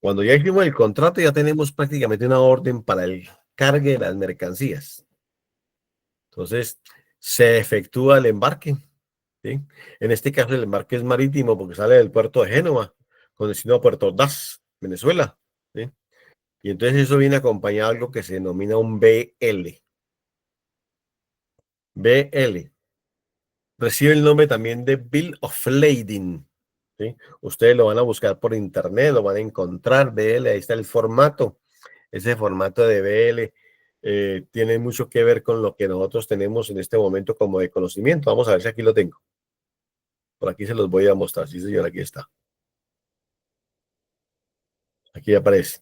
Cuando ya hicimos el contrato, ya tenemos prácticamente una orden para el cargue de las mercancías. Entonces, se efectúa el embarque, ¿sí? En este caso, el embarque es marítimo porque sale del puerto de Génova con destino a Puerto Ordaz, Venezuela, ¿sí? Y entonces eso viene acompañado de algo que se denomina un BL. BL. recibe el nombre también de Bill of Lading. ¿Sí? Ustedes lo van a buscar por internet, lo van a encontrar, BL, ahí está el formato. Ese formato de BL tiene mucho que ver con lo que nosotros tenemos en este momento como de conocimiento. Vamos a ver si aquí lo tengo. Por aquí se los voy a mostrar. Sí, señor, aquí está. Aquí aparece.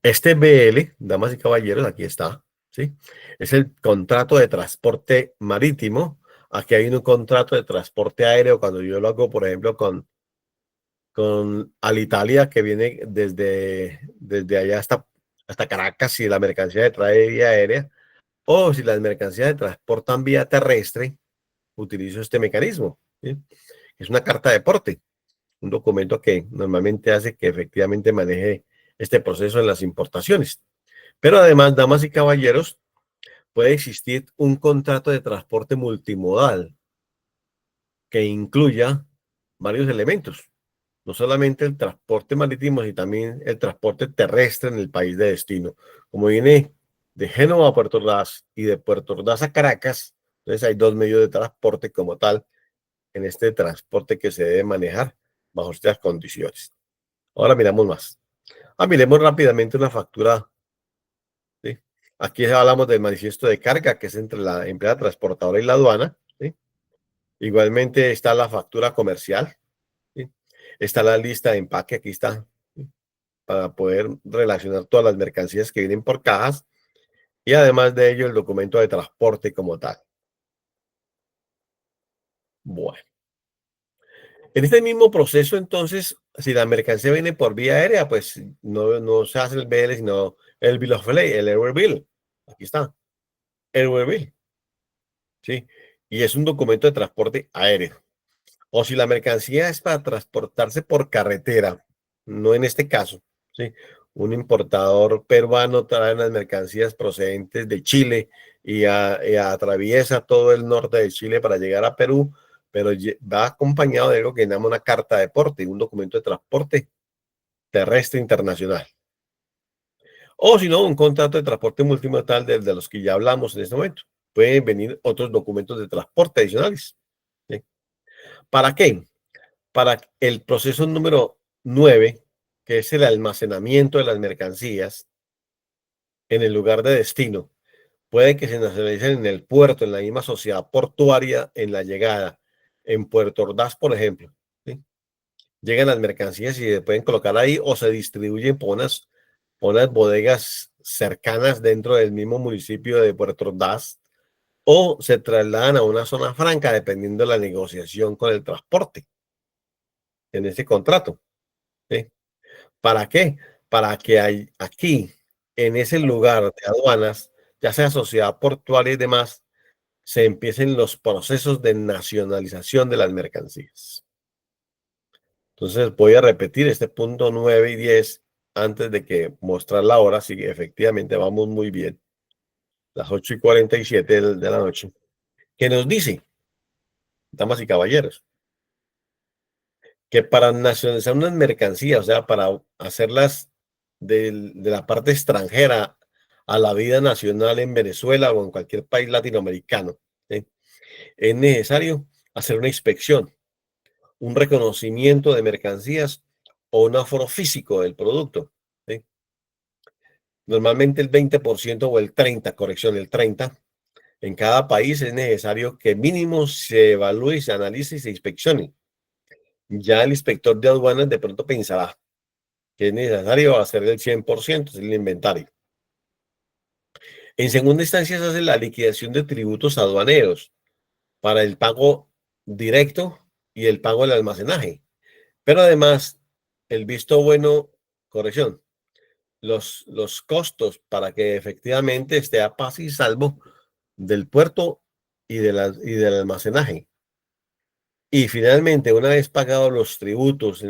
Este BL, damas y caballeros, aquí está. ¿Sí? Es el contrato de transporte marítimo. Aquí hay un contrato de transporte aéreo cuando yo lo hago, por ejemplo, con Alitalia, que viene desde allá hasta Caracas, si la mercancía se trae vía aérea, o si las mercancías se transportan vía terrestre, utilizo este mecanismo. ¿Sí? Es una carta de porte, un documento que normalmente hace que efectivamente maneje este proceso en las importaciones. Pero además, damas y caballeros, puede existir un contrato de transporte multimodal que incluya varios elementos, no solamente el transporte marítimo, sino también el transporte terrestre en el país de destino. Como viene de Génova a Puerto Ordaz y de Puerto Ordaz a Caracas, entonces hay dos medios de transporte como tal en este transporte que se debe manejar bajo estas condiciones. Ahora miramos más. Miremos rápidamente una factura. ¿Sí? Aquí hablamos del manifiesto de carga, que es entre la empresa transportadora y la aduana. ¿Sí? Igualmente está la factura comercial. ¿Sí? Está la lista de empaque, aquí está, ¿sí? Para poder relacionar todas las mercancías que vienen por cajas y además de ello el documento de transporte como tal. Bueno, en este mismo proceso entonces, si la mercancía viene por vía aérea, pues no se hace el BL, sino el Bill of Lading, el Airway Bill. Aquí está, Airway Bill, ¿sí? Y es un documento de transporte aéreo. O si la mercancía es para transportarse por carretera, no en este caso, ¿sí? Un importador peruano trae las mercancías procedentes de Chile y atraviesa todo el norte de Chile para llegar a Perú, pero va acompañado de algo que llama una carta de porte, un documento de transporte terrestre internacional. O si no, un contrato de transporte multimodal de los que ya hablamos en este momento. Pueden venir otros documentos de transporte adicionales. ¿Sí? ¿Para qué? Para el proceso número 9, que es el almacenamiento de las mercancías en el lugar de destino. Puede que se nacionalicen en el puerto, en la misma sociedad portuaria, en la llegada. En Puerto Ordaz, por ejemplo, ¿sí? Llegan las mercancías y se pueden colocar ahí o se distribuyen por unas bodegas cercanas dentro del mismo municipio de Puerto Ordaz o se trasladan a una zona franca dependiendo de la negociación con el transporte en ese contrato. ¿Sí? ¿Para qué? Para que aquí, en ese lugar de aduanas, ya sea sociedad portuaria y demás, se empiecen los procesos de nacionalización de las mercancías. Entonces voy a repetir este punto 9 y 10 antes de que mostrar la hora, si efectivamente vamos muy bien, las 8:47 de la noche, que nos dice, damas y caballeros, que para nacionalizar unas mercancías, o sea, para hacerlas de la parte extranjera a la vida nacional en Venezuela o en cualquier país latinoamericano, ¿sí? Es necesario hacer una inspección, un reconocimiento de mercancías o un aforo físico del producto. ¿Sí? Normalmente el 20% o el 30%, corrección, el 30%, en cada país es necesario que mínimo se evalúe, se analice y se inspeccione. Ya el inspector de aduanas de pronto pensará que es necesario hacer el 100%, es el inventario. En segunda instancia, se hace la liquidación de tributos aduaneros para el pago directo y el pago del almacenaje. Pero además, el visto bueno, corrección, los costos para que efectivamente esté a paz y salvo del puerto y del almacenaje. Y finalmente, una vez pagados los tributos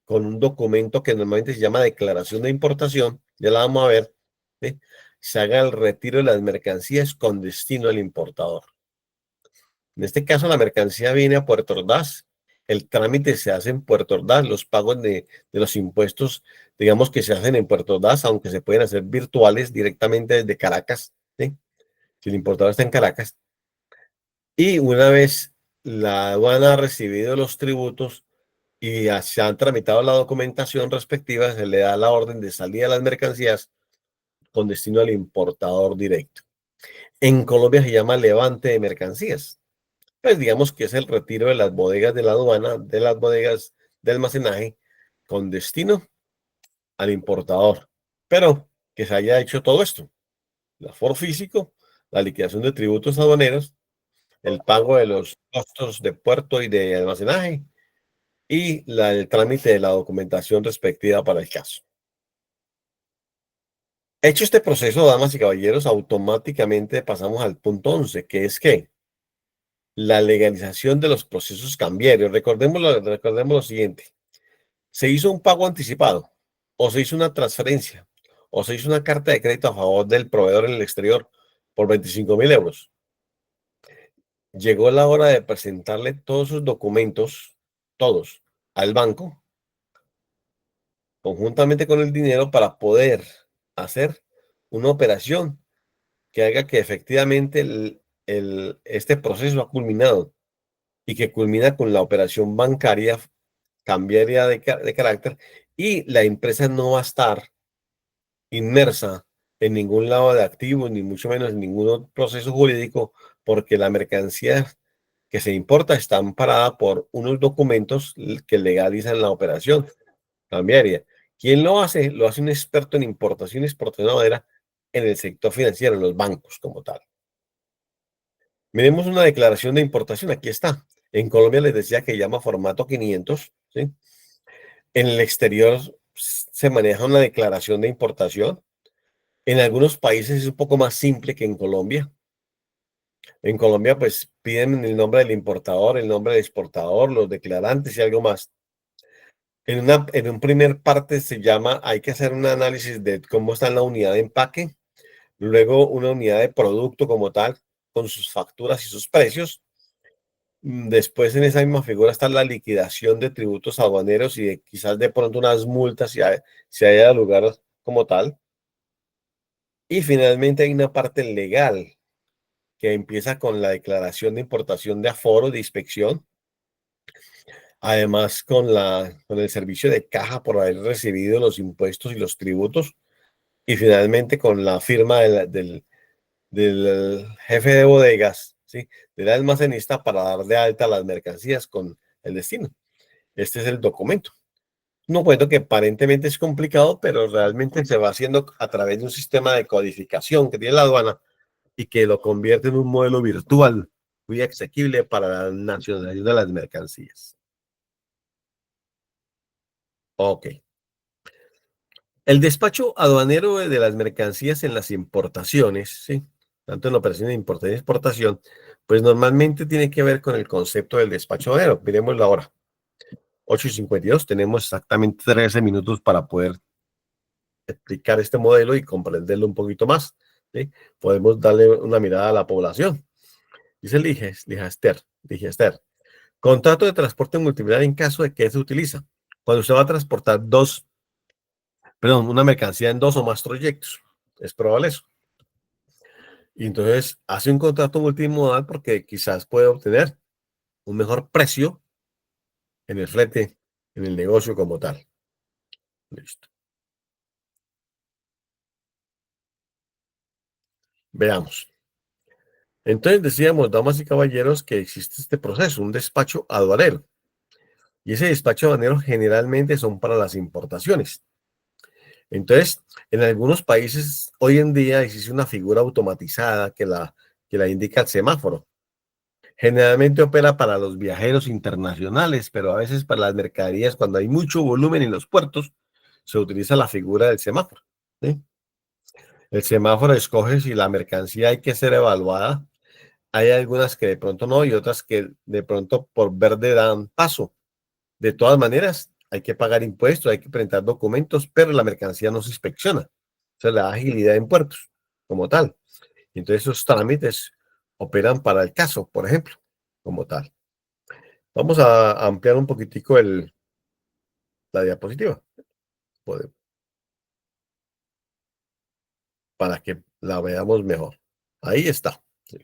con un documento que normalmente se llama declaración de importación, ya la vamos a ver, ¿sí? Se haga el retiro de las mercancías con destino al importador. En este caso, la mercancía viene a Puerto Ordaz, el trámite se hace en Puerto Ordaz, los pagos de los impuestos, digamos que se hacen en Puerto Ordaz, aunque se pueden hacer virtuales directamente desde Caracas, ¿sí? Si el importador está en Caracas. Y una vez la aduana ha recibido los tributos y ya se han tramitado la documentación respectiva, se le da la orden de salida de las mercancías con destino al importador directo. En Colombia se llama levante de mercancías. Pues digamos que es el retiro de las bodegas de la aduana, de las bodegas de almacenaje, con destino al importador. Pero que se haya hecho todo esto: el aforo físico, la liquidación de tributos aduaneros, el pago de los costos de puerto y de almacenaje y el trámite de la documentación respectiva para el caso. Hecho este proceso, damas y caballeros, automáticamente pasamos al punto 11, que es que la legalización de los procesos cambiarios. Recordemos lo siguiente: se hizo un pago anticipado, o se hizo una transferencia, o se hizo una carta de crédito a favor del proveedor en el exterior por 25.000 euros. Llegó la hora de presentarle todos sus documentos, todos, al banco, conjuntamente con el dinero, para poder hacer una operación que haga que efectivamente este proceso ha culminado y que culmina con la operación bancaria cambiaria de carácter, y la empresa no va a estar inmersa en ningún lado de activos, ni mucho menos en ningún proceso jurídico, porque la mercancía que se importa está amparada por unos documentos que legalizan la operación cambiaria. ¿Quién lo hace? Lo hace un experto en importación y exportación de madera en el sector financiero, en los bancos como tal. Miremos una declaración de importación. Aquí está. En Colombia les decía que llama formato 500, ¿sí? En el exterior se maneja una declaración de importación. En algunos países es un poco más simple que en Colombia. En Colombia, pues piden el nombre del importador, el nombre del exportador, los declarantes y algo más. En un primer parte hay que hacer un análisis de cómo está la unidad de empaque, luego una unidad de producto como tal, con sus facturas y sus precios. Después en esa misma figura está la liquidación de tributos aduaneros y quizás de pronto unas multas si haya lugar como tal. Y finalmente hay una parte legal que empieza con la declaración de importación de aforo de inspección, además con el servicio de caja por haber recibido los impuestos y los tributos, y finalmente con la firma del jefe de bodegas, ¿sí? Del almacenista, para dar de alta las mercancías con el destino. Este es el documento. Un documento que aparentemente es complicado, pero realmente se va haciendo a través de un sistema de codificación que tiene la aduana y que lo convierte en un modelo virtual muy asequible para la nacionalización de las mercancías. Ok. El despacho aduanero de las mercancías en las importaciones, ¿sí? Tanto en la operación de importación y exportación, pues normalmente tiene que ver con el concepto del despacho aduanero. Miremos la hora. 8:52. Tenemos exactamente 13 minutos para poder explicar este modelo y comprenderlo un poquito más, ¿sí? Podemos darle una mirada a la población. Dice Digester. Contrato de transporte multimodal en caso de que se utiliza cuando usted va a transportar una mercancía en dos o más trayectos. Es probable eso. Y entonces hace un contrato multimodal porque quizás puede obtener un mejor precio en el flete, en el negocio como tal. Listo. Veamos. Entonces decíamos, damas y caballeros, que existe este proceso, un despacho aduanero. Y ese despacho aduanero generalmente son para las importaciones. Entonces, en algunos países hoy en día existe una figura automatizada que la indica el semáforo. Generalmente opera para los viajeros internacionales, pero a veces para las mercaderías, cuando hay mucho volumen en los puertos, se utiliza la figura del semáforo, ¿sí? El semáforo escoge si la mercancía hay que ser evaluada. Hay algunas que de pronto no, y otras que de pronto por verde dan paso. De todas maneras, hay que pagar impuestos, hay que presentar documentos, pero la mercancía no se inspecciona. O sea, la agilidad en puertos como tal. Entonces, esos trámites operan para el caso, por ejemplo, como tal. Vamos a ampliar un poquitico la diapositiva para que la veamos mejor. Ahí está. Sí.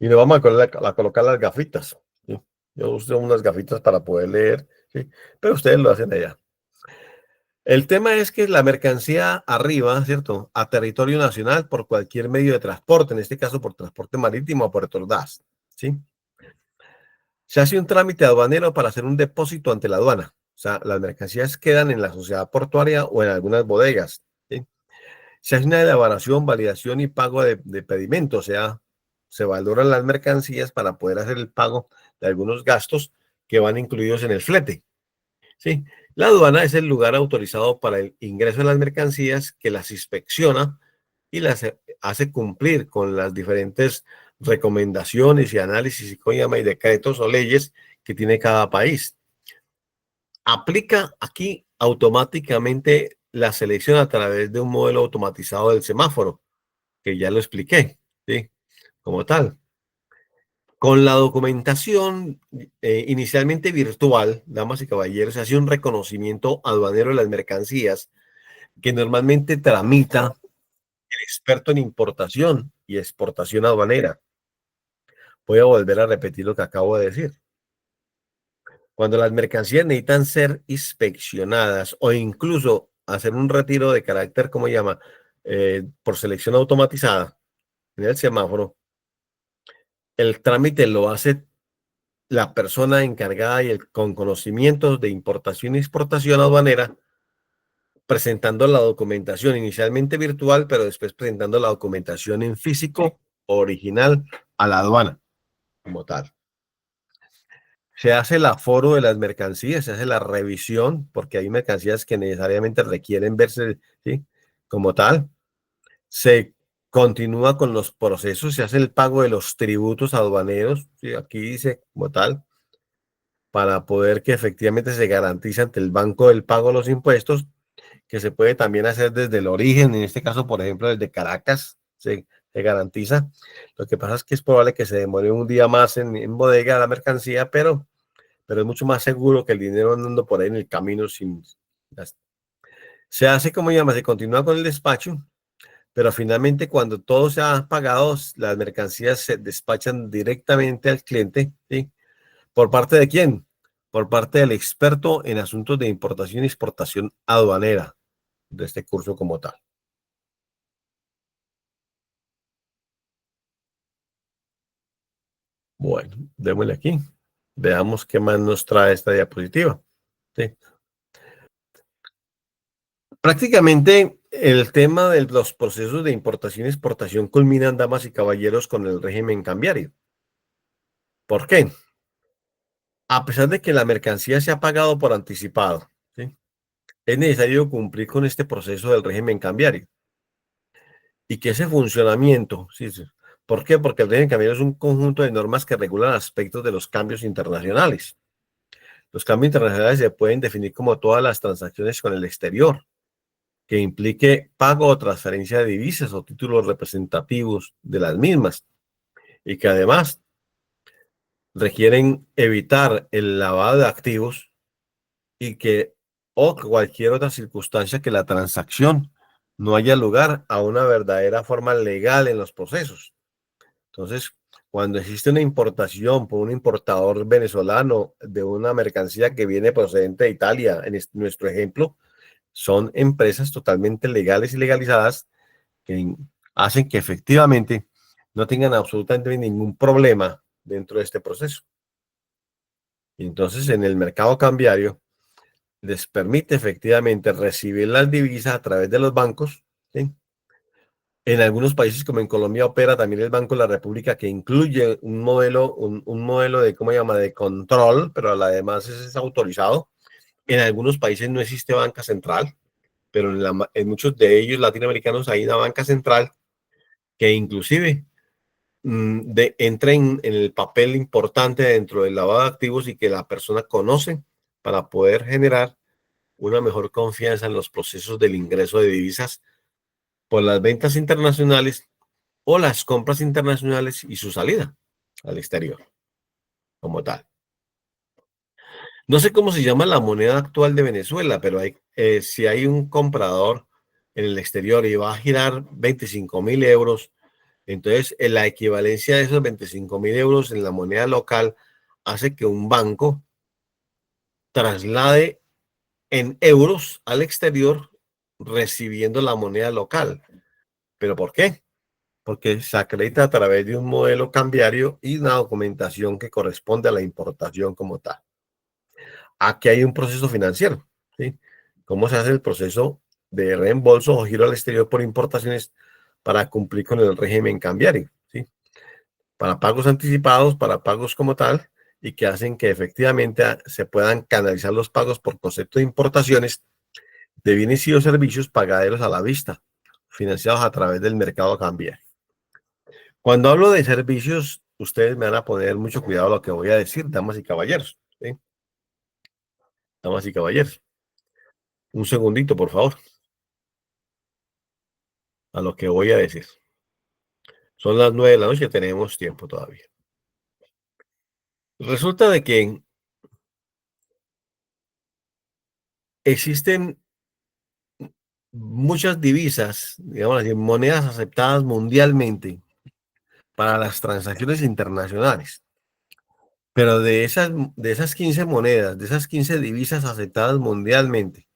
Y nos vamos a colocar las gafitas, ¿sí? Yo uso unas gafitas para poder leer, ¿sí? Pero ustedes lo hacen allá. El tema es que la mercancía arriba, ¿cierto? A territorio nacional por cualquier medio de transporte, en este caso por transporte marítimo a Puerto Ordaz, ¿sí? Se hace un trámite aduanero para hacer un depósito ante la aduana. O sea, las mercancías quedan en la sociedad portuaria o en algunas bodegas, ¿sí? Se hace una elaboración, validación y pago de pedimento, o sea, se valoran las mercancías para poder hacer el pago de algunos gastos que van incluidos en el flete. ¿Sí? La aduana es el lugar autorizado para el ingreso de las mercancías que las inspecciona y las hace cumplir con las diferentes recomendaciones y análisis y decretos o leyes que tiene cada país. Aplica aquí automáticamente la selección a través de un modelo automatizado del semáforo, que ya lo expliqué, ¿sí? Como tal. Con la documentación inicialmente virtual, damas y caballeros, se hace un reconocimiento aduanero de las mercancías que normalmente tramita el experto en importación y exportación aduanera. Voy a volver a repetir lo que acabo de decir. Cuando las mercancías necesitan ser inspeccionadas o incluso hacer un retiro de carácter, ¿cómo se llama? Por selección automatizada en el semáforo, el trámite lo hace la persona encargada y con conocimientos de importación y exportación aduanera, presentando la documentación inicialmente virtual, pero después presentando la documentación en físico original a la aduana como tal. Se hace el aforo de las mercancías, se hace la revisión, porque hay mercancías que necesariamente requieren verse, ¿sí? Como tal. Se continúa con los procesos, se hace el pago de los tributos aduaneros, ¿sí? Aquí dice como tal, para poder que efectivamente se garantice ante el banco del pago de los impuestos, que se puede también hacer desde el origen, en este caso, por ejemplo, desde Caracas, se garantiza. Lo que pasa es que es probable que se demore un día más en bodega la mercancía, pero es mucho más seguro que el dinero andando por ahí en el camino sin... Se hace como llama, se continúa con el despacho, pero finalmente cuando todo se ha pagado, las mercancías se despachan directamente al cliente, ¿sí? ¿Por parte de quién? Por parte del experto en asuntos de importación y exportación aduanera de este curso como tal. Bueno, démosle aquí. Veamos qué más nos trae esta diapositiva. ¿Sí? Prácticamente el tema de los procesos de importación y exportación culminan, damas y caballeros, con el régimen cambiario. ¿Por qué? A pesar de que la mercancía se ha pagado por anticipado, ¿sí? Es necesario cumplir con este proceso del régimen cambiario y que ese funcionamiento, ¿sí? Sí. ¿Por qué? Porque el régimen cambiario es un conjunto de normas que regulan aspectos de los cambios internacionales. Los cambios internacionales se pueden definir como todas las transacciones con el exterior, que implique pago o transferencia de divisas o títulos representativos de las mismas, y que además requieren evitar el lavado de activos y que o cualquier otra circunstancia que la transacción no haya lugar a una verdadera forma legal en los procesos. Entonces, cuando existe una importación por un importador venezolano de una mercancía que viene procedente de Italia, en nuestro ejemplo, son empresas totalmente legales y legalizadas que hacen que efectivamente no tengan absolutamente ningún problema dentro de este proceso. Y entonces, en el mercado cambiario, les permite efectivamente recibir las divisas a través de los bancos, ¿sí? En algunos países, como en Colombia, opera también el Banco de la República, que incluye un modelo de, ¿cómo se llama?, de control, pero además es autorizado. En algunos países no existe banca central, pero en muchos de ellos latinoamericanos hay una banca central que inclusive entra en el papel importante dentro del lavado de activos y que la persona conoce para poder generar una mejor confianza en los procesos del ingreso de divisas por las ventas internacionales o las compras internacionales y su salida al exterior como tal. No sé cómo se llama la moneda actual de Venezuela, pero si hay un comprador en el exterior y va a girar 25.000 euros Entonces, la equivalencia de esos 25.000 euros en la moneda local hace que un banco traslade en euros al exterior recibiendo la moneda local. ¿Pero por qué? Porque se acredita a través de un modelo cambiario y una documentación que corresponde a la importación como tal. Aquí hay un proceso financiero, ¿sí? ¿Cómo se hace el proceso de reembolso o giro al exterior por importaciones para cumplir con el régimen cambiario? ¿Sí? Para pagos anticipados, para pagos como tal, y que hacen que efectivamente se puedan canalizar los pagos por concepto de importaciones de bienes y o servicios pagaderos a la vista, financiados a través del mercado cambiario. Cuando hablo de servicios, ustedes me van a poner mucho cuidado a lo que voy a decir, damas y caballeros. ¿Sí? Damas y caballeros. Un segundito, por favor, a lo que voy a decir. Son las 9 de la noche, tenemos tiempo todavía. Resulta de que existen muchas divisas, digamos así, monedas aceptadas mundialmente para las transacciones internacionales. Pero de esas 15 monedas, de esas 15 divisas aceptadas mundialmente,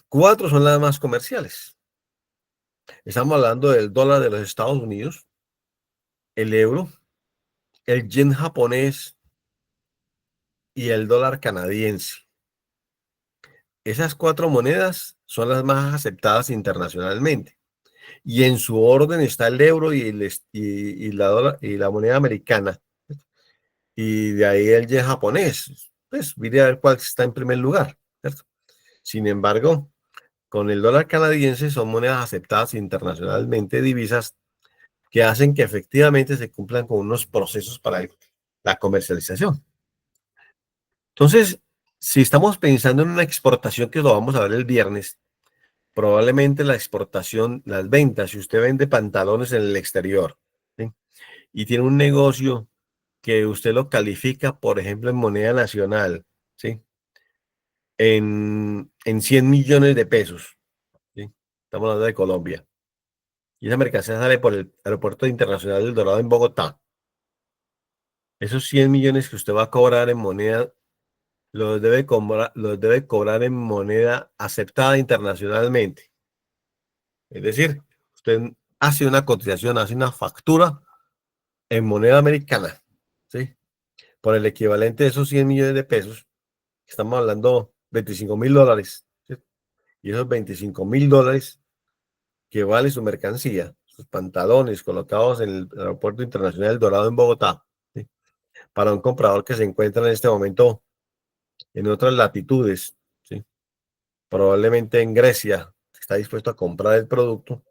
4 son las más comerciales. Estamos hablando del dólar de los Estados Unidos, el euro, el yen japonés y el dólar canadiense. Esas 4 monedas son las más aceptadas internacionalmente. Y en su orden está el euro y la moneda americana. Y de ahí el yen japonés. Pues mire a ver cuál está en primer lugar, ¿cierto? Sin embargo, con el dólar canadiense son monedas aceptadas internacionalmente, divisas que hacen que efectivamente se cumplan con unos procesos para la comercialización. Entonces, si estamos pensando en una exportación, que lo vamos a ver el viernes, probablemente la exportación, las ventas, si usted vende pantalones en el exterior, ¿sí? Y tiene un negocio que usted lo califica, por ejemplo, en moneda nacional, ¿sí? En 100 millones de pesos, ¿sí? Estamos hablando de Colombia. Y esa mercancía sale por el Aeropuerto Internacional del Dorado en Bogotá. Esos 100 millones que usted va a cobrar en moneda, los debe cobrar en moneda aceptada internacionalmente. Es decir, usted hace una cotización, hace una factura en moneda americana, ¿sí? Por el equivalente de esos 100 millones de pesos, estamos hablando $25.000, ¿sí? Y esos $25.000 que vale su mercancía, sus pantalones colocados en el Aeropuerto Internacional del Dorado en Bogotá, ¿sí? Para un comprador que se encuentra en este momento en otras latitudes, ¿sí? Probablemente en Grecia, está dispuesto a comprar el producto,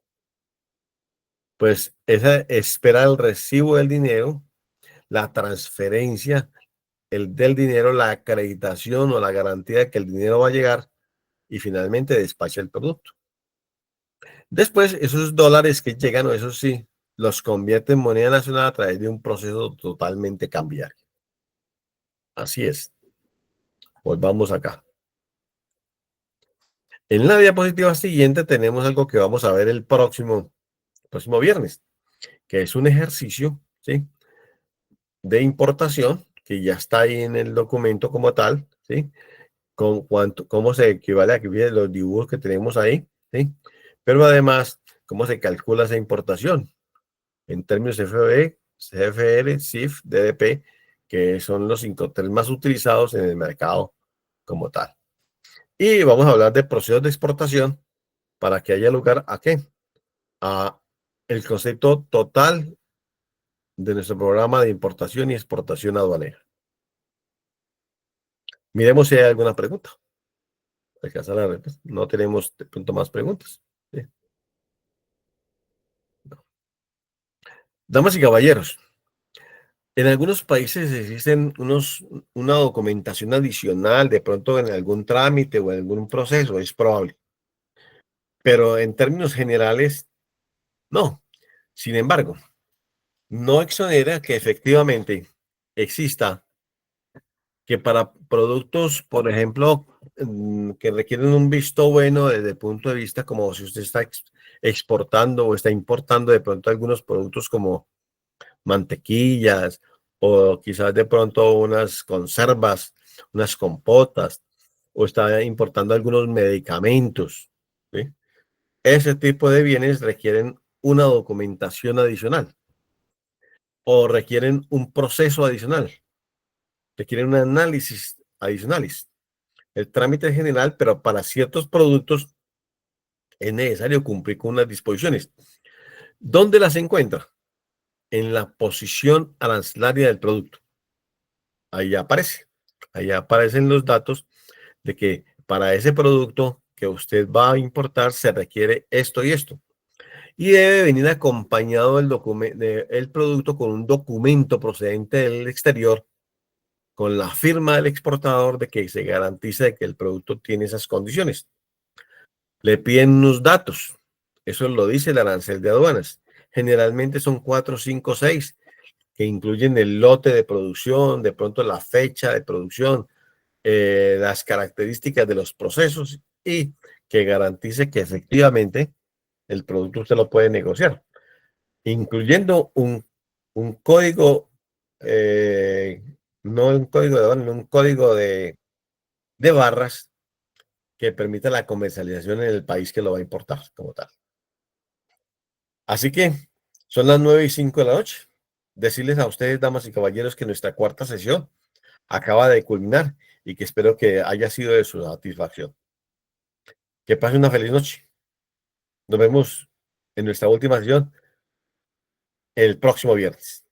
pues esa espera el recibo del dinero, la transferencia el del dinero, la acreditación o la garantía de que el dinero va a llegar y finalmente despacha el producto. Después, esos dólares que llegan, o esos sí, los convierte en moneda nacional a través de un proceso totalmente cambiario. Así es. Volvamos acá. En la diapositiva siguiente tenemos algo que vamos a ver el próximo viernes, que es un ejercicio, ¿sí? De importación, que ya está ahí en el documento como tal, ¿sí? Cómo se equivale a que vienen los dibujos que tenemos ahí, ¿sí? Pero además, cómo se calcula esa importación en términos FOB, CFR, CIF, DDP, que son los incoterms más utilizados en el mercado como tal. Y vamos a hablar de procesos de exportación para que haya lugar a qué? A el concepto total de nuestro programa de importación y exportación aduanera. Miremos si hay alguna pregunta. No tenemos de pronto más preguntas. ¿Sí? No. Damas y caballeros, en algunos países existen una documentación adicional, de pronto en algún trámite o en algún proceso, es probable. Pero en términos generales, no. Sin embargo, no exonera que efectivamente exista que para productos, por ejemplo, que requieren un visto bueno desde el punto de vista como si usted está exportando o está importando de pronto algunos productos como mantequillas o quizás de pronto unas conservas, unas compotas o está importando algunos medicamentos, ¿sí? Ese tipo de bienes requieren una documentación adicional o requieren un proceso adicional, requieren un análisis adicionales. El trámite es general, pero para ciertos productos es necesario cumplir con unas disposiciones. ¿Dónde las encuentra? En la posición arancelaria del producto. Ahí aparece. Ahí aparecen los datos de que para ese producto que usted va a importar se requiere esto y esto. Y debe venir acompañado el producto con un documento procedente del exterior, con la firma del exportador de que se garantice que el producto tiene esas condiciones. Le piden unos datos. Eso lo dice el arancel de aduanas. Generalmente son 4, 5, 6 que incluyen el lote de producción, de pronto la fecha de producción, las características de los procesos y que garantice que efectivamente el producto usted lo puede negociar, incluyendo un código, eh, no un código de barras, un código de barras que permita la comercialización en el país que lo va a importar como tal. Así que son las 9:05 de la noche. Decirles a ustedes, damas y caballeros, que nuestra cuarta sesión acaba de culminar y que espero que haya sido de su satisfacción. Que pase una feliz noche. Nos vemos en nuestra última sesión el próximo viernes.